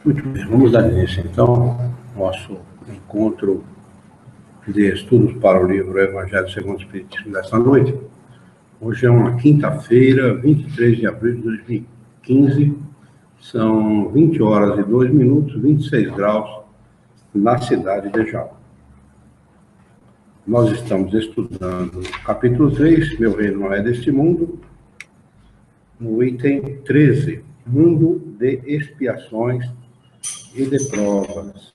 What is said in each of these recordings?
Muito bem, vamos dar início então ao nosso encontro de estudos para o livro Evangelho segundo o Espiritismo desta noite. Hoje é uma quinta-feira, 23 de abril de 2015, são 20 horas e 2 minutos, 26 graus, na cidade de Jaú. Nós estamos estudando o capítulo 3, Meu Reino Não É Deste Mundo, no item 13, Mundo de Expiações e de Provas.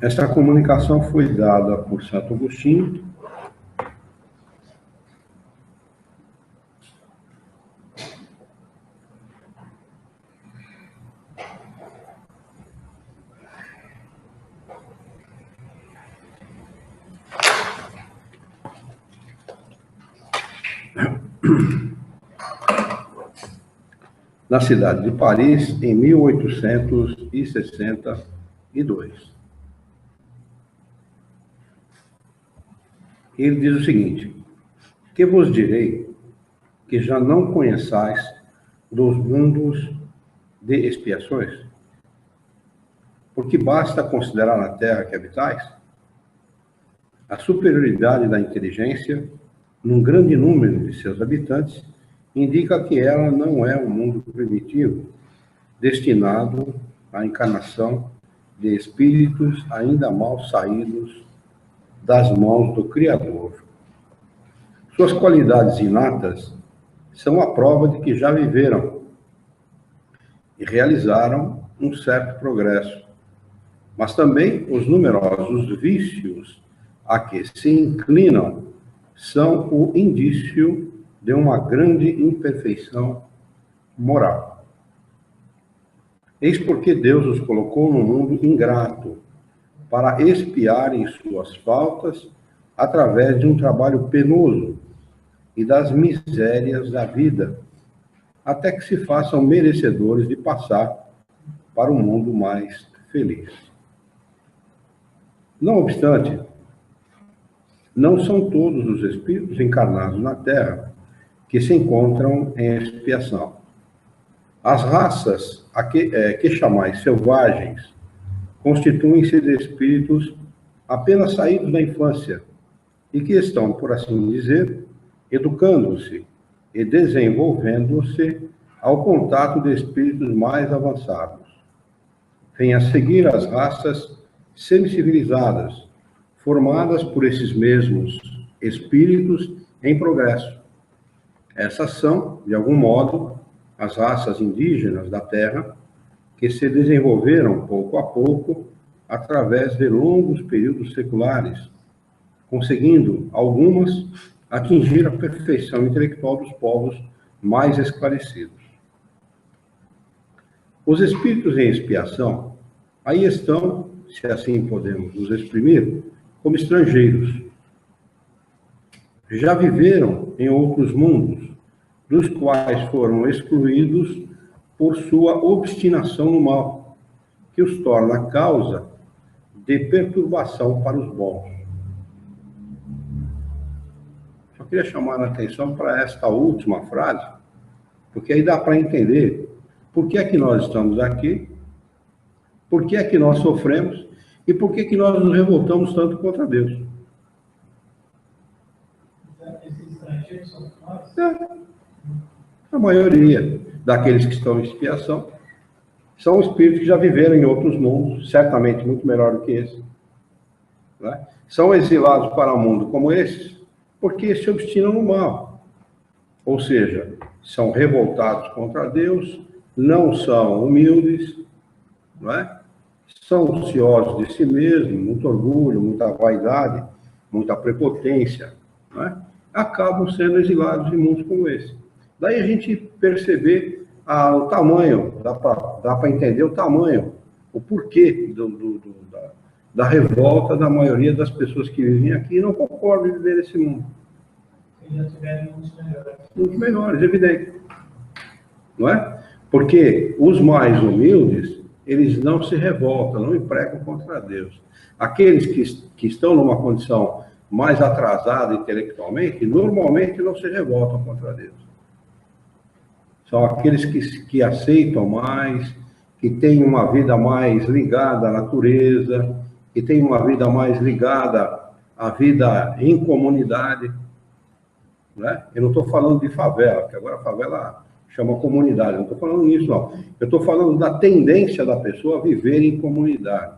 Esta comunicação foi dada por Santo Agostinho, na cidade de Paris, em 1862. Ele diz o seguinte: que vos direi que já não conheçais dos mundos de expiações? Porque basta considerar a terra que habitais, a superioridade da inteligência num grande número de seus habitantes indica que ela não é um mundo primitivo, destinado à encarnação de espíritos ainda mal saídos das mãos do Criador. Suas qualidades inatas são a prova de que já viveram e realizaram um certo progresso, mas também os numerosos vícios a que se inclinam são o indício de uma grande imperfeição moral. Eis porque Deus os colocou num mundo ingrato, para expiarem suas faltas através de um trabalho penoso e das misérias da vida, até que se façam merecedores de passar para um mundo mais feliz. Não obstante, não são todos os espíritos encarnados na Terra que se encontram em expiação. As raças que chamais selvagens constituem-se de espíritos apenas saídos da infância e que estão, por assim dizer, educando-se e desenvolvendo-se ao contato de espíritos mais avançados. Vem a seguir as raças semicivilizadas, formadas por esses mesmos espíritos em progresso. Essas são, de algum modo, as raças indígenas da Terra, que se desenvolveram pouco a pouco através de longos períodos seculares, conseguindo algumas atingir a perfeição intelectual dos povos mais esclarecidos. Os espíritos em expiação aí estão, se assim podemos nos exprimir, como estrangeiros. Já viveram em outros mundos, dos quais foram excluídos por sua obstinação no mal, que os torna causa de perturbação para os bons. Só queria chamar a atenção para esta última frase, porque aí dá para entender por que é que nós estamos aqui, por que é que nós sofremos e por que é que nós nos revoltamos tanto contra Deus. Esses estrangeiros são nós? A maioria daqueles que estão em expiação são espíritos que já viveram em outros mundos, certamente muito melhor do que esse. Né? São exilados para um mundo como esse, porque se obstinam no mal. Ou seja, são revoltados contra Deus, não são humildes, não é? São ociosos de si mesmos, muito orgulho, muita vaidade, muita prepotência, não é? Acabam sendo exilados em mundos como esse. Daí a gente perceber o tamanho, dá para entender o tamanho, o porquê da revolta da maioria das pessoas que vivem aqui e não concordam em viver nesse mundo. Eles já tiveram mundos melhores. Muito melhores, evidente. Não é? Porque os mais humildes, eles não se revoltam, não imprecam contra Deus. Aqueles que estão numa condição mais atrasada intelectualmente, normalmente não se revoltam contra Deus. São aqueles que aceitam mais, que têm uma vida mais ligada à natureza, que têm uma vida mais ligada à vida em comunidade. Né? Eu não estou falando de favela, porque agora a favela chama comunidade, não estou falando nisso, não. Eu estou falando da tendência da pessoa a viver em comunidade,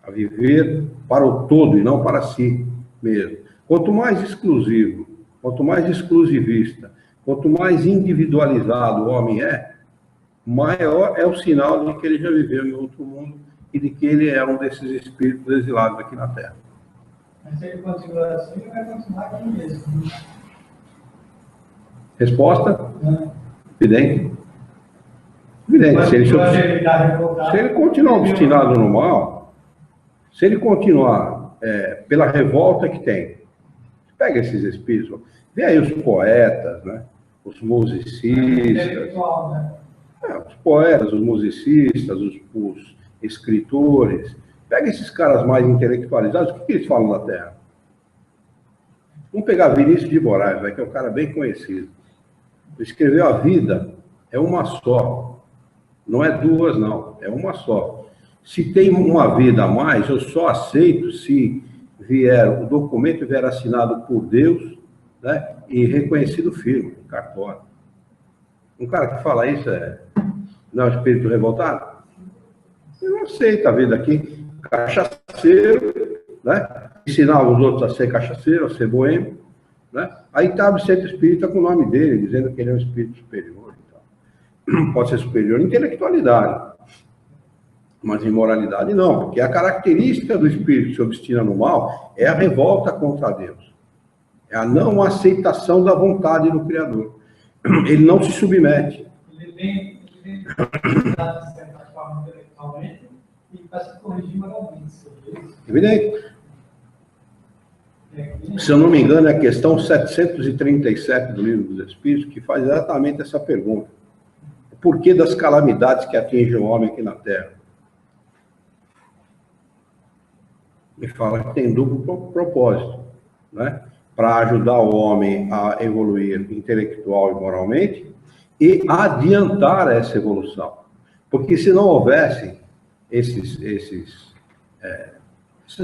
a viver para o todo e não para si mesmo. Quanto mais exclusivo, quanto mais exclusivista, quanto mais individualizado o homem é, maior é o sinal de que ele já viveu em outro mundo e de que ele é um desses espíritos exilados aqui na Terra. Mas se ele continuar assim, ele vai continuar aqui mesmo. Resposta? Evidente. Evidente. Se ele continuar obstinado no mal, se ele continuar pela revolta que tem, pega esses espíritos, vê aí os poetas, né? Os musicistas, os poetas, os musicistas, os escritores, pega esses caras mais intelectualizados, o que eles falam da Terra? Vamos pegar Vinícius de Moraes, que é um cara bem conhecido. Ele escreveu: a vida é uma só, não é duas, não, é uma só. Se tem uma vida a mais, eu só aceito se o documento vier assinado por Deus, né, e reconhecido firme, cartório. Um cara que fala isso não é um espírito revoltado? Ele não aceita a vida aqui. Cachaceiro, né? Ensinava os outros a ser cachaceiro, a ser boêmio, né? Aí estava o centro espírita com o nome dele, dizendo que ele é um espírito superior. Então, pode ser superior em intelectualidade, mas em moralidade não, porque a característica do espírito que se obstina no mal é a revolta contra Deus, é a não aceitação da vontade do Criador. Ele não se submete. Ele vem de certa forma intelectualmente e para se corrigir moralmente. Evidente. Se eu não me engano, é a questão 737 do Livro dos Espíritos que faz exatamente essa pergunta. Por que das calamidades que atingem o homem aqui na Terra? Me fala que tem duplo propósito, né? Para ajudar o homem a evoluir intelectual e moralmente e adiantar essa evolução. Porque se não houvesse esses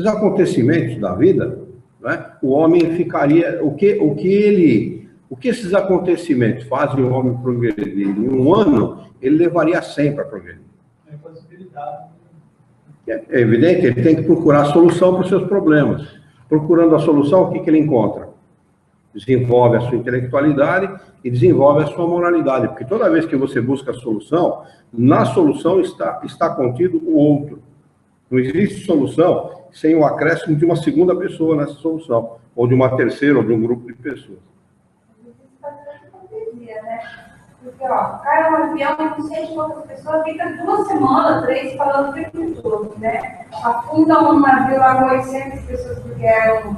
acontecimentos da vida, né, o homem ficaria... O que esses acontecimentos fazem o homem progredir em um ano, ele levaria 100 para progredir. É possibilidade. É evidente, ele tem que procurar a solução para os seus problemas. Procurando a solução, o que ele encontra? Desenvolve a sua intelectualidade e desenvolve a sua moralidade. Porque toda vez que você busca a solução, na solução está contido o outro. Não existe solução sem o acréscimo de uma segunda pessoa nessa solução, ou de uma terceira, ou de um grupo de pessoas. Porque, cai um avião, não sei de quantas pessoas, fica 2 semanas, 3, falando o tempo todo, né? Afunda um navio lá, 800 pessoas, porque é um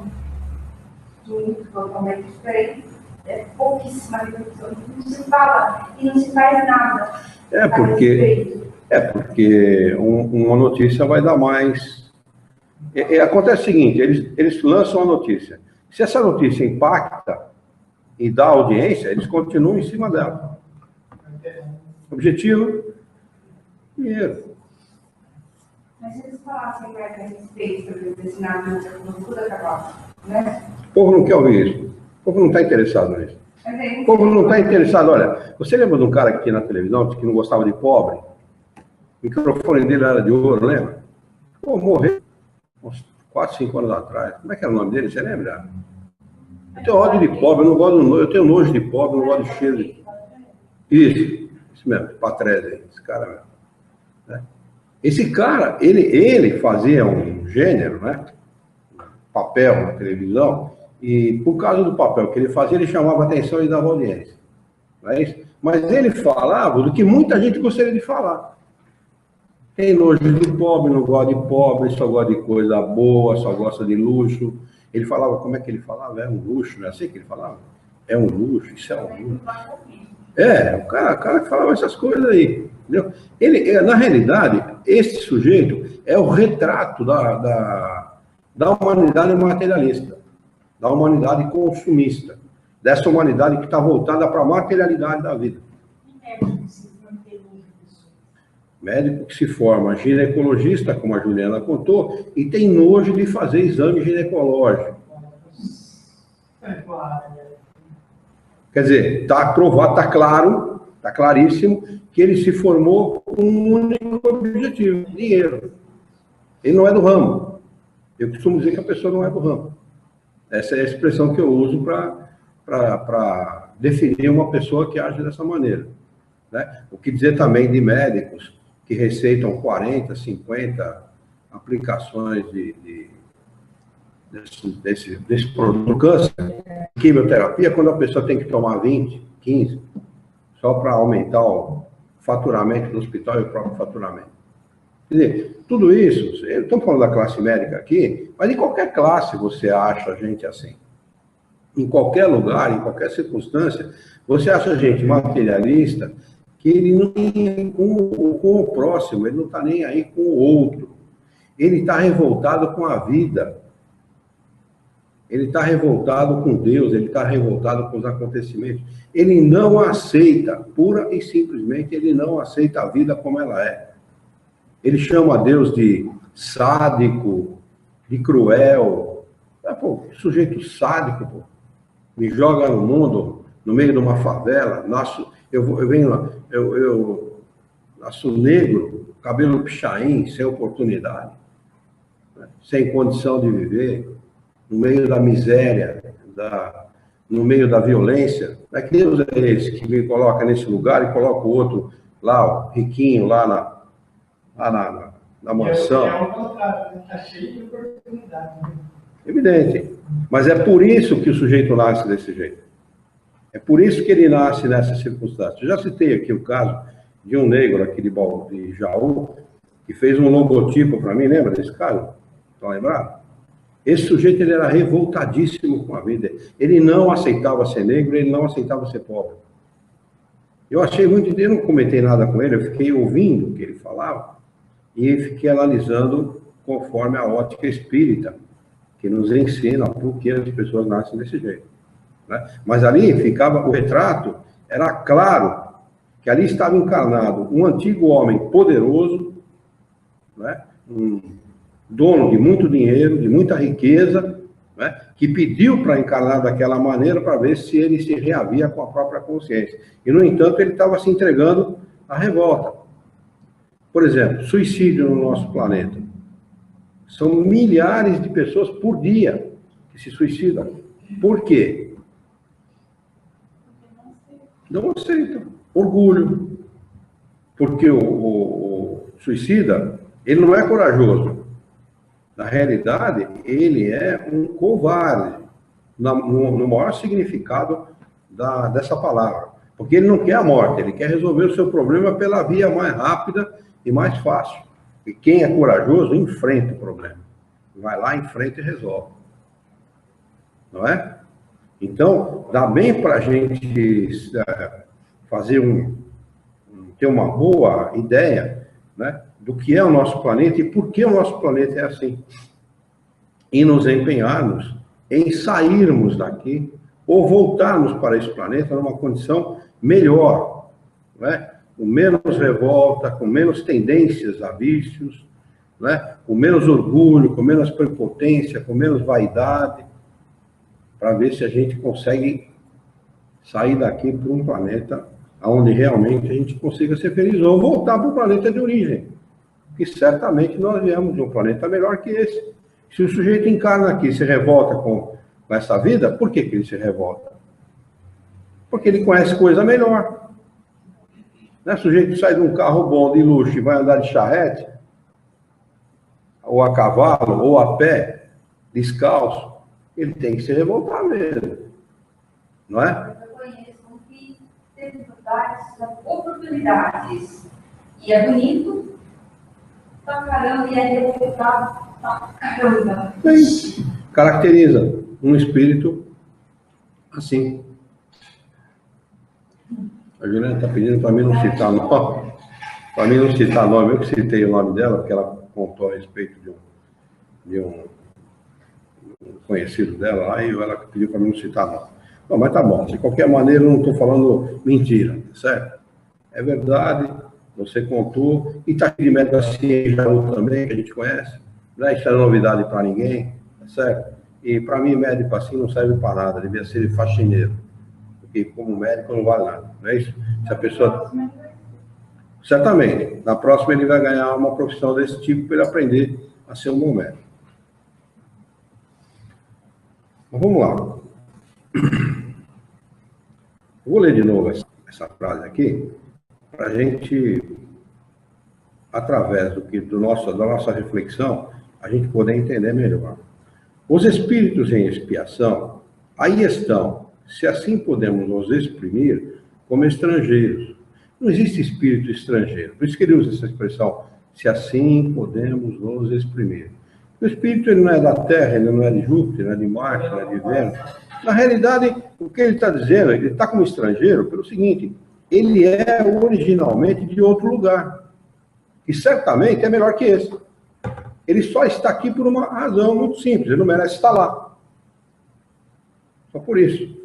mundo totalmente diferente. É pouquíssima pessoas, não se fala e não se faz nada. Porque uma notícia vai dar mais. Acontece o seguinte, eles lançam a notícia. Se essa notícia impacta e dá audiência, eles continuam em cima dela. Objetivo? Dinheiro. Mas se eles falassem mais a respeito desse navio, não tudo acabar, né? O povo não quer ouvir isso. O povo não está interessado nisso. O povo não está interessado. Olha, você lembra de um cara que tinha na televisão que não gostava de pobre? O microfone dele era de ouro, lembra? Pô, morreu uns 4, 5 anos atrás. Como é que era o nome dele? Você lembra? Eu tenho ódio de pobre, eu tenho nojo de pobre, eu não gosto de cheiro de... Isso mesmo, Patrese, esse cara mesmo. Né? Esse cara, ele fazia um gênero, né? Papel na televisão, e por causa do papel que ele fazia, ele chamava atenção e dava audiência. Não é isso? Mas ele falava do que muita gente gostaria de falar. Tem nojo de pobre, não gosta de pobre, só gosta de coisa boa, só gosta de luxo. Ele falava, como é que ele falava? É um luxo, não é assim que ele falava? É um luxo, isso é um luxo. O cara que falava essas coisas aí. Entendeu? Na realidade, esse sujeito é o retrato da humanidade materialista, da humanidade consumista. dessa humanidade que está voltada para a materialidade da vida. Médico que se forma ginecologista, como a Juliana contou, e tem nojo de fazer exame ginecológico. Quer dizer, está provado, está claro, está claríssimo, que ele se formou com um único objetivo: dinheiro. Ele não é do ramo. Eu costumo dizer que a pessoa não é do ramo. Essa é a expressão que eu uso para definir uma pessoa que age dessa maneira, né? O que dizer também de médicos que receitam 40, 50 aplicações desse produto do câncer, quimioterapia, quando a pessoa tem que tomar 20, 15, só para aumentar o faturamento do hospital e o próprio faturamento. Quer dizer, tudo isso, estamos falando da classe médica aqui, mas em qualquer classe você acha gente assim. Em qualquer lugar, em qualquer circunstância, você acha gente materialista, que ele não tem com o próximo, ele não está nem aí com o outro. Ele está revoltado com a vida. Ele está revoltado com Deus, ele está revoltado com os acontecimentos. Ele não aceita, pura e simplesmente, ele não aceita a vida como ela é. Ele chama Deus de sádico, de cruel. Pô, sujeito sádico, pô. Me joga no mundo, no meio de uma favela, eu nasço negro, cabelo pichain, sem oportunidade, né? Sem condição de viver, no meio da miséria, no meio da violência. Mas que Deus é esse que me coloca nesse lugar e coloca o outro lá, ó, riquinho, lá na mansão? É o contrário, está cheio de oportunidade. Evidente. Mas é por isso que o sujeito nasce desse jeito. É por isso que ele nasce nessa circunstância. Eu já citei aqui o caso de um negro aqui de Jaú, que fez um logotipo para mim, lembra desse caso? Estão lembrados? Esse sujeito, ele era revoltadíssimo com a vida. Ele não aceitava ser negro, ele não aceitava ser pobre. Eu achei muito... Eu não comentei nada com ele, eu fiquei ouvindo o que ele falava e fiquei analisando conforme a ótica espírita, que nos ensina por que as pessoas nascem desse jeito, né? Mas ali ficava o retrato, era claro que ali estava encarnado um antigo homem poderoso, né? Um dono de muito dinheiro, de muita riqueza, né? Que pediu para encarnar daquela maneira para ver se ele se reavia com a própria consciência. E, no entanto, ele estava se entregando à revolta. Por exemplo, suicídio no nosso planeta. São milhares de pessoas por dia que se suicidam. Por quê? Não aceitam. Orgulho. Porque o suicida, ele não é corajoso. Na realidade, ele é um covarde, no maior significado dessa palavra. Porque ele não quer a morte, ele quer resolver o seu problema pela via mais rápida e mais fácil. E quem é corajoso enfrenta o problema. Vai lá, enfrenta e resolve. Não é? Então, dá bem para a gente ter uma boa ideia, né, do que é o nosso planeta e por que o nosso planeta é assim. E nos empenharmos em sairmos daqui ou voltarmos para esse planeta numa condição melhor, não é? Com menos revolta, com menos tendências a vícios, né? Com menos orgulho, com menos prepotência, com menos vaidade, para ver se a gente consegue sair daqui para um planeta onde realmente a gente consiga ser feliz, ou voltar para o planeta de origem, que certamente nós viemos de um planeta melhor que esse. Se o sujeito encarna aqui e se revolta com essa vida, por que ele se revolta? Porque ele conhece coisa melhor. O sujeito sai de um carro bom, de luxo, e vai andar de charrete, ou a cavalo, ou a pé, descalço, ele tem que se revoltar mesmo. Não é? Eu conheço que tem dificuldades, são oportunidades. E é bonito, pra caramba, e é revoltado, pra caramba. Bem, caracteriza um espírito assim. A Juliana está pedindo para mim não citar nome. Para mim não citar nome, eu que citei o nome dela, porque ela contou a respeito de um conhecido dela lá, e ela pediu para mim não citar nome. Não, mas tá bom, de qualquer maneira eu não estou falando mentira, certo? É verdade, você contou, e está aqui de médico assim também, que a gente conhece, não é isso é novidade para ninguém, certo? E para mim, médico assim não serve para nada, devia ser faxineiro, porque como médico não vale nada, não é isso? Se a pessoa... Certamente, na próxima ele vai ganhar uma profissão desse tipo para ele aprender a ser um bom médico. Mas vamos lá. Eu vou ler de novo essa frase aqui, para a gente, através da nossa reflexão, a gente poder entender melhor. Os espíritos em expiação, aí estão, se assim podemos nos exprimir, como estrangeiros. Não existe espírito estrangeiro. Por isso que ele usa essa expressão, se assim podemos nos exprimir. O espírito ele não é da Terra, ele não é de Júpiter, não é de Marte, não é de Vênus. Na realidade, o que ele está dizendo, ele está como estrangeiro pelo seguinte, ele é originalmente de outro lugar, que certamente é melhor que esse. Ele só está aqui por uma razão muito simples, ele não merece estar lá. Só por isso.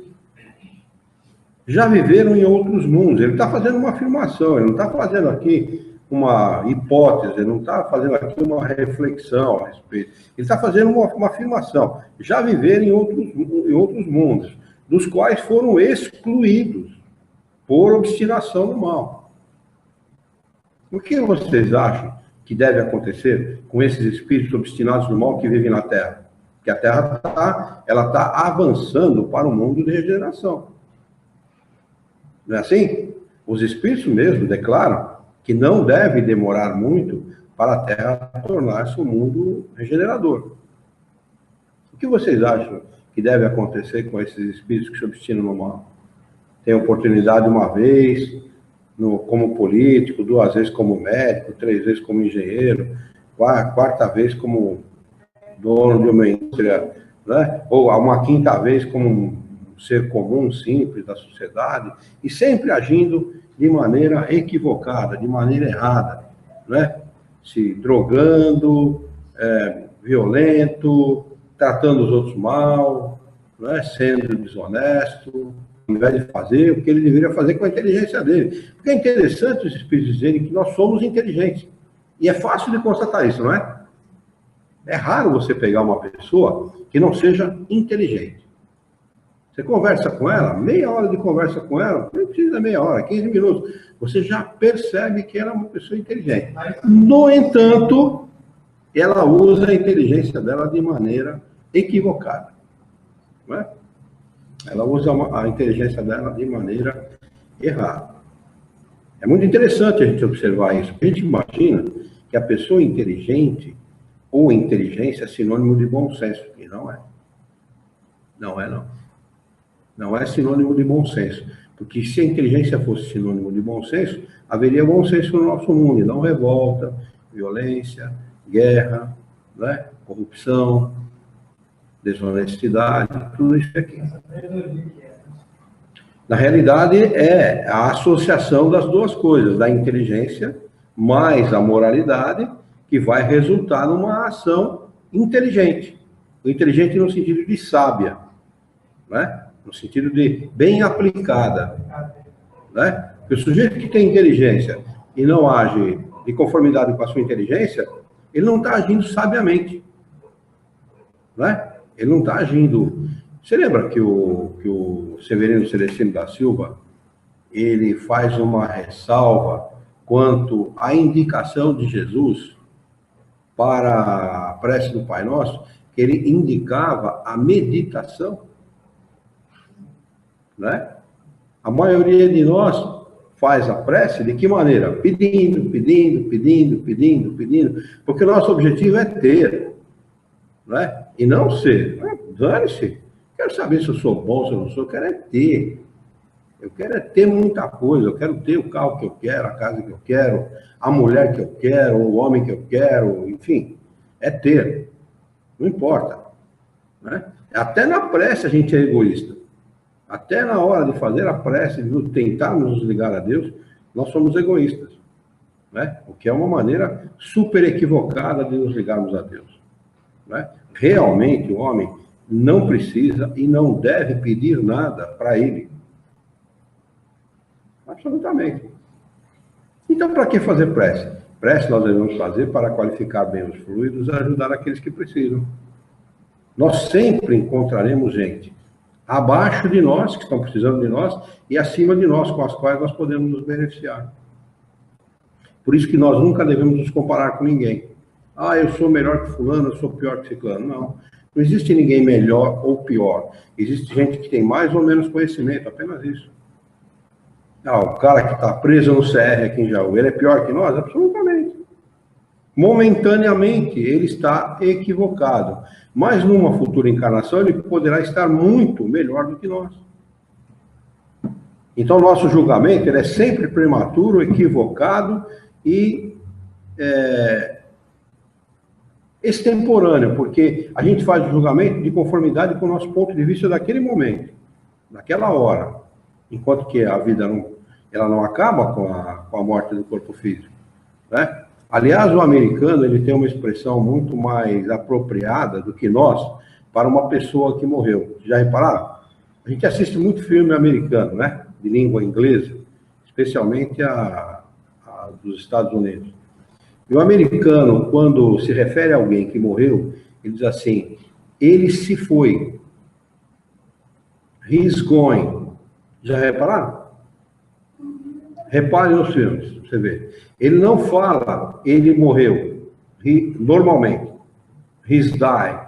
Já viveram em outros mundos. Ele está fazendo uma afirmação, ele não está fazendo aqui uma hipótese, ele não está fazendo aqui uma reflexão a respeito. Ele está fazendo uma afirmação. Já viveram em outros mundos, dos quais foram excluídos por obstinação do mal. O que vocês acham que deve acontecer com esses espíritos obstinados do mal que vivem na Terra? Que a Terra está avançando para o mundo de regeneração. Não é assim? Os espíritos mesmo declaram que não deve demorar muito para a Terra tornar-se um mundo regenerador. O que vocês acham que deve acontecer com esses espíritos que se obstinam no mal? Tem oportunidade uma vez como político, 2 vezes como médico, 3 vezes como engenheiro, 4ª vez como dono de uma indústria, né? Ou uma 5ª vez como um ser comum, simples da sociedade, e sempre agindo de maneira equivocada, de maneira errada, né? Se drogando, violento, tratando os outros mal, né? Sendo desonesto, ao invés de fazer o que ele deveria fazer com a inteligência dele. Porque é interessante os espíritos dizerem que nós somos inteligentes. E é fácil de constatar isso, não é? É raro você pegar uma pessoa que não seja inteligente. Você conversa com ela, meia hora de conversa com ela, não precisa meia hora, 15 minutos. Você já percebe que ela é uma pessoa inteligente. No entanto, ela usa a inteligência dela de maneira equivocada. Não é? Ela usa a inteligência dela de maneira errada. É muito interessante a gente observar isso. A gente imagina que a pessoa inteligente ou inteligência é sinônimo de bom senso, e não é. Não é, não. Não é sinônimo de bom senso. Porque se a inteligência fosse sinônimo de bom senso, haveria bom senso no nosso mundo, e não revolta, violência, guerra, né? Corrupção, desonestidade, tudo isso aqui. Na realidade, é a associação das duas coisas, da inteligência mais a moralidade, que vai resultar numa ação inteligente. O inteligente no sentido de sábia, né? No sentido de bem aplicada, né? Porque o sujeito que tem inteligência e não age de conformidade com a sua inteligência, ele não está agindo sabiamente, né? Ele não está agindo... Você lembra que o Severino Celestino da Silva, ele faz uma ressalva quanto à indicação de Jesus para a prece do Pai Nosso, que ele indicava a meditação, né? A maioria de nós faz a prece de que maneira? Pedindo, pedindo, pedindo, pedindo, pedindo, porque o nosso objetivo é ter, né? E não ser. Dane-se. Quero saber se eu sou bom, se eu não sou, eu quero é ter. Eu quero é ter muita coisa, eu quero ter o carro que eu quero, a casa que eu quero, a mulher que eu quero, o homem que eu quero, enfim, é ter. Não importa, né? Até na prece a gente é egoísta. Até na hora de fazer a prece, de tentar nos ligar a Deus, nós somos egoístas, né? O que é uma maneira super equivocada de nos ligarmos a Deus, né? Realmente o homem não precisa e não deve pedir nada para ele. Absolutamente. Então, para que fazer prece? Prece nós devemos fazer para qualificar bem os fluidos e ajudar aqueles que precisam. Nós sempre encontraremos gente abaixo de nós, que estão precisando de nós, e acima de nós, com as quais nós podemos nos beneficiar. Por isso que nós nunca devemos nos comparar com ninguém. Ah, eu sou melhor que fulano, eu sou pior que ciclano. Não. Não existe ninguém melhor ou pior. Existe gente que tem mais ou menos conhecimento, apenas isso. Ah, o cara que está preso no CR aqui em Jaú, ele é pior que nós? Absolutamente. Momentaneamente, ele está equivocado. Mas numa futura encarnação, ele poderá estar muito melhor do que nós. Então, nosso julgamento ele é sempre prematuro, equivocado e extemporâneo, porque a gente faz o julgamento de conformidade com o nosso ponto de vista daquele momento, naquela hora, enquanto que a vida ela não acaba com a morte do corpo físico, né? Aliás, o americano ele tem uma expressão muito mais apropriada do que nós para uma pessoa que morreu. Já repararam? A gente assiste muito filme americano, né? De língua inglesa, especialmente a dos Estados Unidos. E o americano, quando se refere a alguém que morreu, ele diz assim, ele se foi. He's going. Já repararam? Repare nos filmes, você vê. Ele não fala, ele morreu. Normalmente. He's died.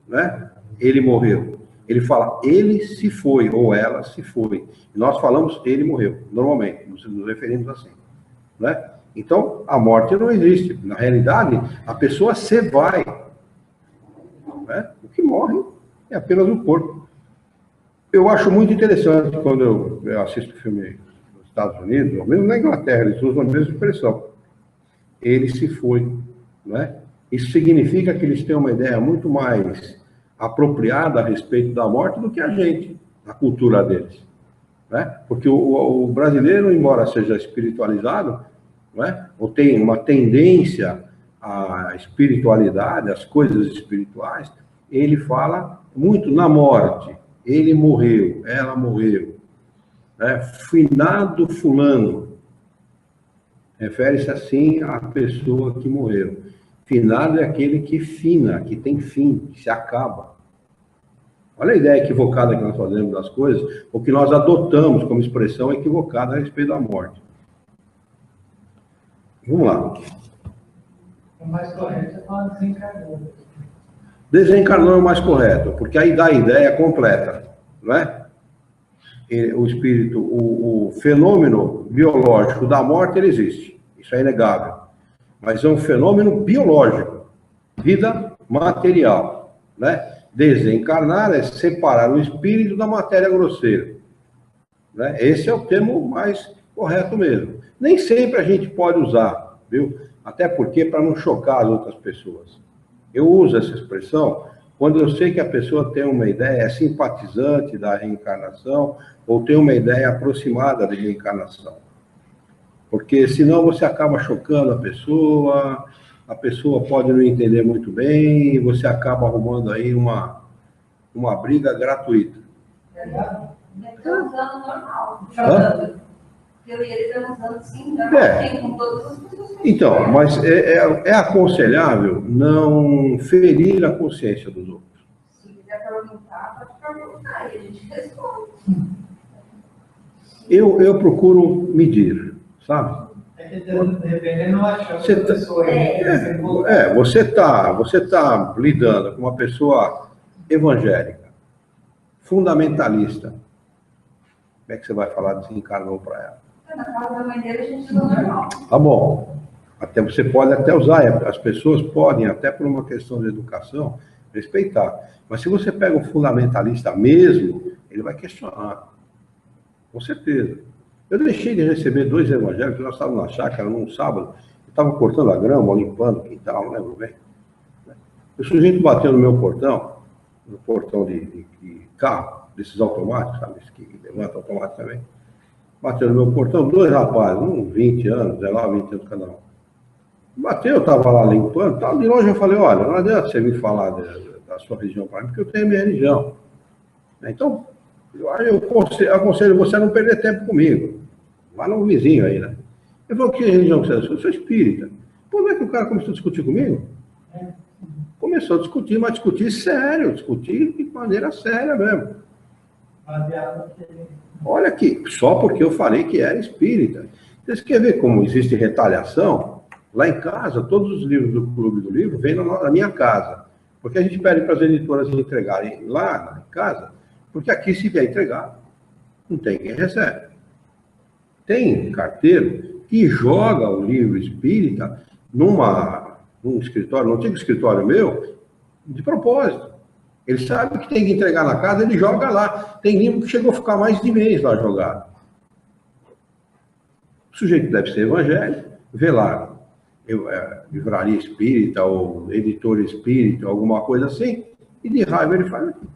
Né? Ele morreu. Ele fala, ele se foi, ou ela se foi. E nós falamos, ele morreu. Normalmente, nos referimos assim. Né? Então, a morte não existe. Na realidade, a pessoa se vai. Né? O que morre é apenas o corpo. Eu acho muito interessante quando eu assisto filme nos Estados Unidos, ou mesmo na Inglaterra, eles usam a mesma expressão. Ele se foi. Né? Isso significa que eles têm uma ideia muito mais apropriada a respeito da morte do que a gente, a cultura deles. Né? Porque o brasileiro, embora seja espiritualizado, né? Ou tem uma tendência à espiritualidade, às coisas espirituais, ele fala muito na morte. Ele morreu, ela morreu. Né? Finado fulano. Refere-se assim à pessoa que morreu. Finado é aquele que fina, que tem fim, que se acaba. Olha a ideia equivocada que nós fazemos das coisas, ou que nós adotamos como expressão equivocada a respeito da morte. Vamos lá. O mais correto é falar desencarnou. Desencarnou é o mais correto, porque aí dá a ideia completa, não é? O espírito, o fenômeno biológico da morte, ele existe. Isso é inegável. Mas é um fenômeno biológico, vida material, né? Desencarnar é separar o espírito da matéria grosseira, né? Esse é o termo mais correto mesmo. Nem sempre a gente pode usar, viu? Até porque para não chocar as outras pessoas. Eu uso essa expressão quando eu sei que a pessoa tem uma ideia simpatizante da reencarnação ou tem uma ideia aproximada da reencarnação. Porque senão você acaba chocando a pessoa pode não entender muito bem, e você acaba arrumando aí uma briga gratuita. Estamos usando normal. Eu e ele estamos usando sim, normal, com todas as pessoas. Então, mas é aconselhável não ferir a consciência dos outros. Se quiser perguntar, pode perguntar, e a gente responde. Eu procuro medir, sabe? É que de repente não achou Você que a pessoa você tá lidando com uma pessoa evangélica, fundamentalista. Como é que você vai falar desencarnou para ela? Na casa da mãe dele, a gente usa normal. Tá bom. Até você pode até usar, as pessoas podem, até por uma questão de educação, respeitar. Mas se você pega um fundamentalista mesmo, ele vai questionar. Com certeza. Eu deixei de receber 2 evangélicos, nós estávamos na chácara num sábado, eu estava cortando a grama, limpando o quintal, não lembro bem. O sujeito bateu no meu portão, no portão de carro, desses automáticos, sabe, que levanta automático também. Bateu no meu portão, 2 rapazes, uns 20 anos, 19, 20 anos cada um. Bateu, eu estava lá limpando, de longe eu falei, olha, não adianta você me falar a sua religião para mim, porque eu tenho a minha religião. Então, eu aconselho você a não perder tempo comigo. Lá no vizinho aí, né? Eu falei, que religião você é? Eu sou espírita. Pô, não é que o cara começou a discutir comigo? Começou a discutir, mas discutir sério, discutir de maneira séria mesmo. Olha aqui, só porque eu falei que era espírita. Você quer ver como existe retaliação? Lá em casa, todos os livros do Clube do Livro vêm na minha casa. Porque a gente pede para as editoras entregarem lá em casa, porque aqui se vier entregar, não tem quem recebe. Tem carteiro que joga o livro espírita num escritório, num antigo escritório meu, de propósito. Ele sabe que tem que entregar na casa, ele joga lá. Tem livro que chegou a ficar mais de mês lá jogado. O sujeito deve ser evangélico, vê lá, livraria espírita ou editor espírita, alguma coisa assim, e de raiva ele faz aqui.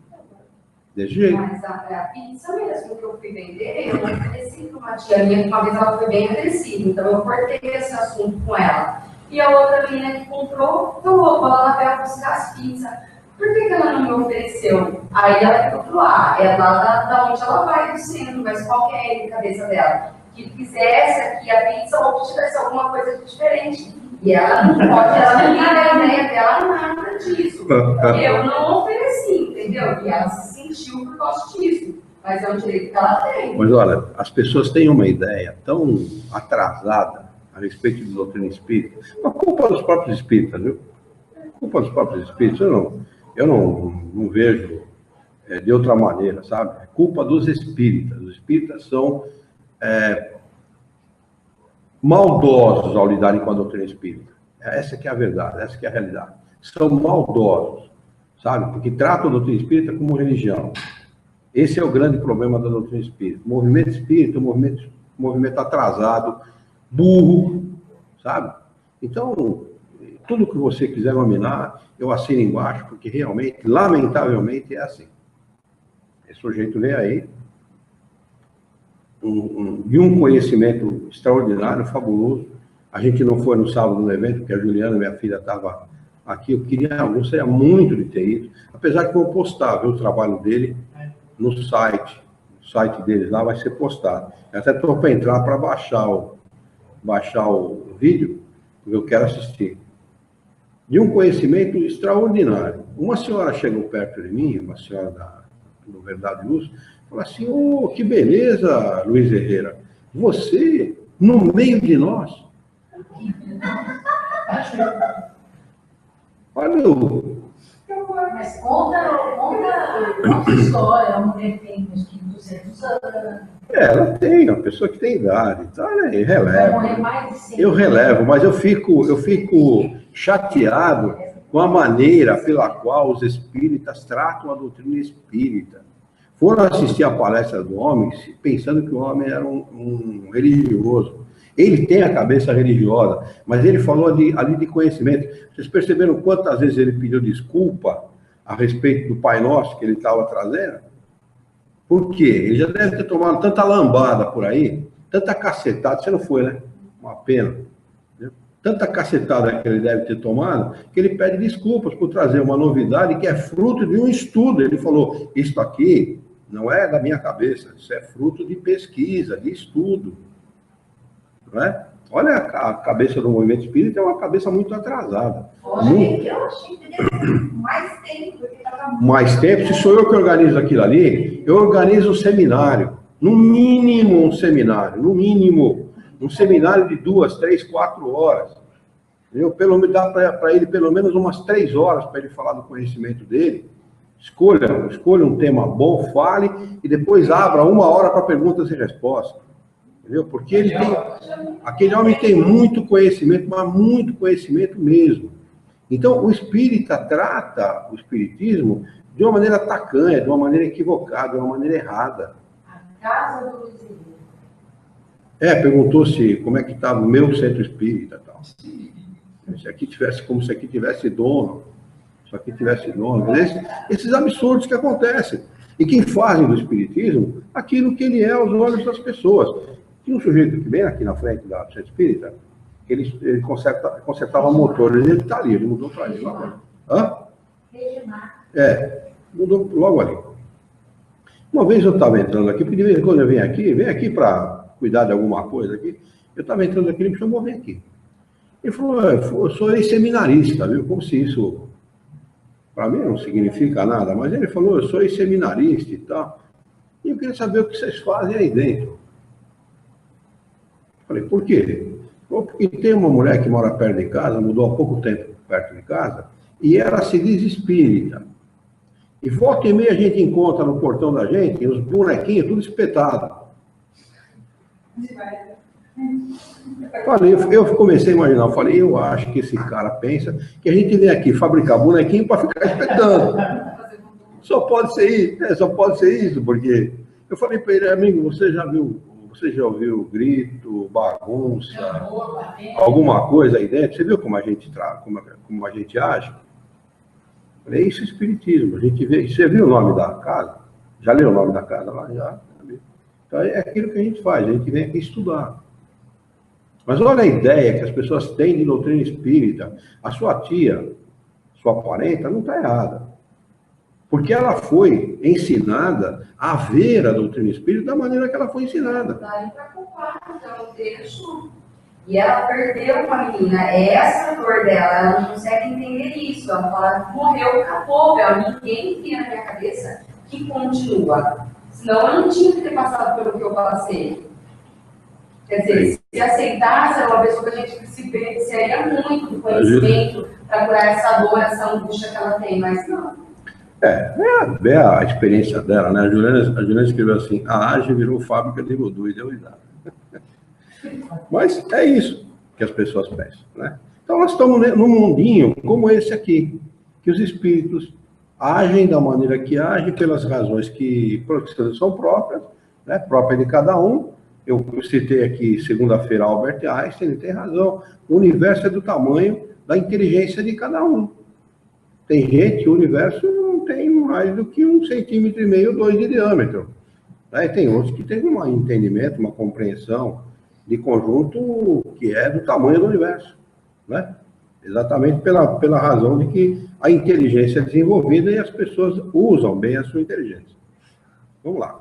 Desse jeito. Mas a pizza mesmo que eu fui vender, eu não ofereci para uma tia minha, uma vez ela foi bem agressiva, então eu cortei esse assunto com ela. E a outra menina que comprou, falou, vou lá na Bela buscar as pizzas. Por que ela não me ofereceu? Aí ela falou, é lá da onde ela vai do centro, mas qual que é a cabeça dela? Que fizesse aqui a pizza ou que tivesse alguma coisa diferente. E ela não pode, ela não liga a ideia dela nada disso. Eu não ofereci, entendeu? E ela se sentiu por causa disso. Mas é um direito que ela tem. Mas olha, as pessoas têm uma ideia tão atrasada a respeito da doutrina espírita. A culpa dos próprios espíritas, viu? A culpa dos próprios espíritas, eu não vejo de outra maneira, sabe? É culpa dos espíritas. Os espíritas são maldosos ao lidarem com a doutrina espírita. Essa que é a verdade, essa que é a realidade. São maldosos, sabe? Porque tratam a doutrina espírita como religião. Esse é o grande problema da doutrina espírita. O movimento espírita é um movimento atrasado, burro, sabe? Então, tudo que você quiser nominar, eu assino embaixo, porque realmente, lamentavelmente, é assim. Esse sujeito vem aí, de um conhecimento extraordinário, fabuloso. A gente não foi no sábado no evento, porque a Juliana, minha filha, estava aqui. Eu gostaria muito de ter ido, apesar que vou postar, viu, o trabalho dele no site. O site deles lá vai ser postado. Eu até estou para entrar para baixar o vídeo, porque eu quero assistir. De um conhecimento extraordinário. Uma senhora chegou perto de mim, uma senhora do Verdade e Luz, falou assim, que beleza, Luiz Herrera, você no meio de nós. Olha Mas conta a nossa história, a mulher tem uns 200 anos. Ela tem, uma pessoa que tem idade, então eu relevo. Vai morrer mais de 100 Eu relevo, mas eu fico chateado com a maneira pela qual os espíritas tratam a doutrina espírita. Foram assistir a palestra do homem pensando que o homem era um religioso. Ele tem a cabeça religiosa, mas ele falou ali de conhecimento. Vocês perceberam quantas vezes ele pediu desculpa a respeito do Pai Nosso que ele estava trazendo? Por quê? Ele já deve ter tomado tanta lambada por aí, tanta cacetada, você não foi, né? Uma pena. Né? Tanta cacetada que ele deve ter tomado, que ele pede desculpas por trazer uma novidade que é fruto de um estudo. Ele falou, isso aqui não é da minha cabeça, isso é fruto de pesquisa, de estudo. Não é? Olha, a cabeça do movimento espírita é uma cabeça muito atrasada. Eu achei que deveria mais tempo. Mais tempo? Se sou eu que organizo aquilo ali, eu organizo um seminário. No mínimo um seminário. No mínimo. Um seminário de 2, 3, 4 horas. Eu dá para ele pelo menos umas 3 horas para ele falar do conhecimento dele. Escolha um tema bom, fale, e depois abra 1 hora para perguntas e respostas. Entendeu? Porque aquele homem tem muito conhecimento, mas muito conhecimento mesmo. Então, o espírita trata o espiritismo de uma maneira tacanha, de uma maneira equivocada, de uma maneira errada. A casa do Luiz Herrera. Perguntou se como é que estava o meu centro espírita e tal. Como se aqui tivesse dono. Se aqui tivesse dono. Esses absurdos que acontecem. E que fazem do espiritismo aquilo que ele é aos olhos das pessoas. Tinha um sujeito que vem aqui na frente da Centro Espírita, ele consertava motores, ele está ali, ele mudou para ali agora. Hã? Regimar. Mudou logo ali. Uma vez eu estava entrando aqui, porque de vez em quando eu venho aqui para cuidar de alguma coisa aqui, eu estava entrando aqui, ele me chamou, vem aqui. Ele falou, eu sou ex-seminarista, viu? Como se isso, para mim, não significa nada, mas ele falou, eu sou ex-seminarista e tal, e eu queria saber o que vocês fazem aí dentro. Falei, por quê? Porque tem uma mulher que mora perto de casa, mudou há pouco tempo perto de casa, e ela se diz espírita. E volta e meia a gente encontra no portão da gente os bonequinhos tudo espetado. Falei, eu comecei a imaginar, eu falei, eu acho que esse cara pensa que a gente vem aqui fabricar bonequinho para ficar espetando. Só pode ser isso, porque eu falei para ele, amigo, você já ouviu grito, bagunça, alguma coisa aí dentro? Você viu como a gente como a gente age? É isso, espiritismo. A gente vê. Você viu o nome da casa? Já leu o nome da casa lá? Já. Então é aquilo que a gente faz, a gente vem aqui estudar. Mas olha a ideia que as pessoas têm de doutrina espírita. A sua tia, sua parenta, não está errada. Porque ela foi ensinada a ver a doutrina espírita da maneira que ela foi ensinada. Daí para culpar, então, deixo. E ela perdeu com a menina, essa dor dela, ela não consegue entender isso. Ela fala, morreu, acabou, ninguém tem na minha cabeça que continua. Senão eu não tinha que ter passado pelo que eu passei. Quer dizer, se aceitasse, era uma pessoa que a gente se beneficiaria muito do conhecimento para curar essa dor, essa angústia que ela tem, mas não. Vê a experiência dela, né? A Juliana escreveu assim, a AGE virou fábrica de voodoo e deu risada. Mas é isso que as pessoas pensam, né? Então nós estamos num mundinho como esse aqui, que os espíritos agem da maneira que agem, pelas razões que são próprias, né? Próprias de cada um. Eu citei aqui segunda-feira Albert Einstein, ele tem razão. O universo é do tamanho da inteligência de cada um. Tem gente que o universo não tem mais do que 1,5 centímetro, 2 de diâmetro. Né? Tem outros que têm um entendimento, uma compreensão de conjunto que é do tamanho do universo, né? Exatamente pela razão de que a inteligência é desenvolvida e as pessoas usam bem a sua inteligência. Vamos lá.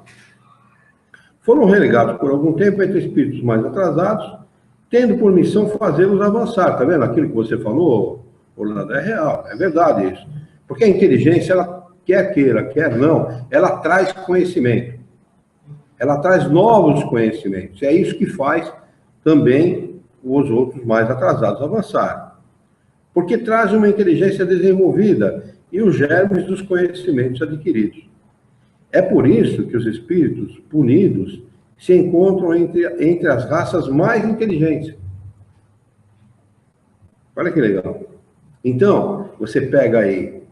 Foram relegados por algum tempo entre espíritos mais atrasados, tendo por missão fazê-los avançar. Tá vendo? Aquilo que você falou, Orlando, é real, é verdade isso. Porque a inteligência, ela quer queira, quer não, ela traz conhecimento. Ela traz novos conhecimentos. É isso que faz também os outros mais atrasados avançarem. Porque traz uma inteligência desenvolvida e os germes dos conhecimentos adquiridos. É por isso que os espíritos punidos se encontram entre as raças mais inteligentes. Olha que legal. Então, você pega aí,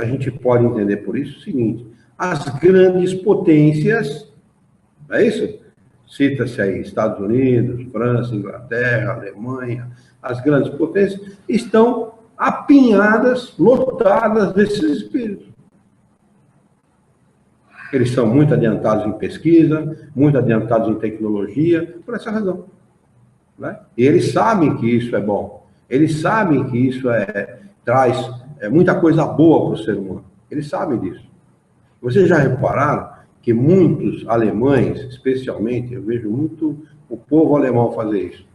a gente pode entender por isso o seguinte, as grandes potências, não é isso? Cita-se aí Estados Unidos, França, Inglaterra, Alemanha, as grandes potências estão apinhadas, lotadas desses espíritos. Eles são muito adiantados em pesquisa, muito adiantados em tecnologia, por essa razão. Né? E eles sabem que isso é bom. Eles sabem que isso traz muita coisa boa para o ser humano. Eles sabem disso. Vocês já repararam que muitos alemães, especialmente, eu vejo muito o povo alemão fazer isso.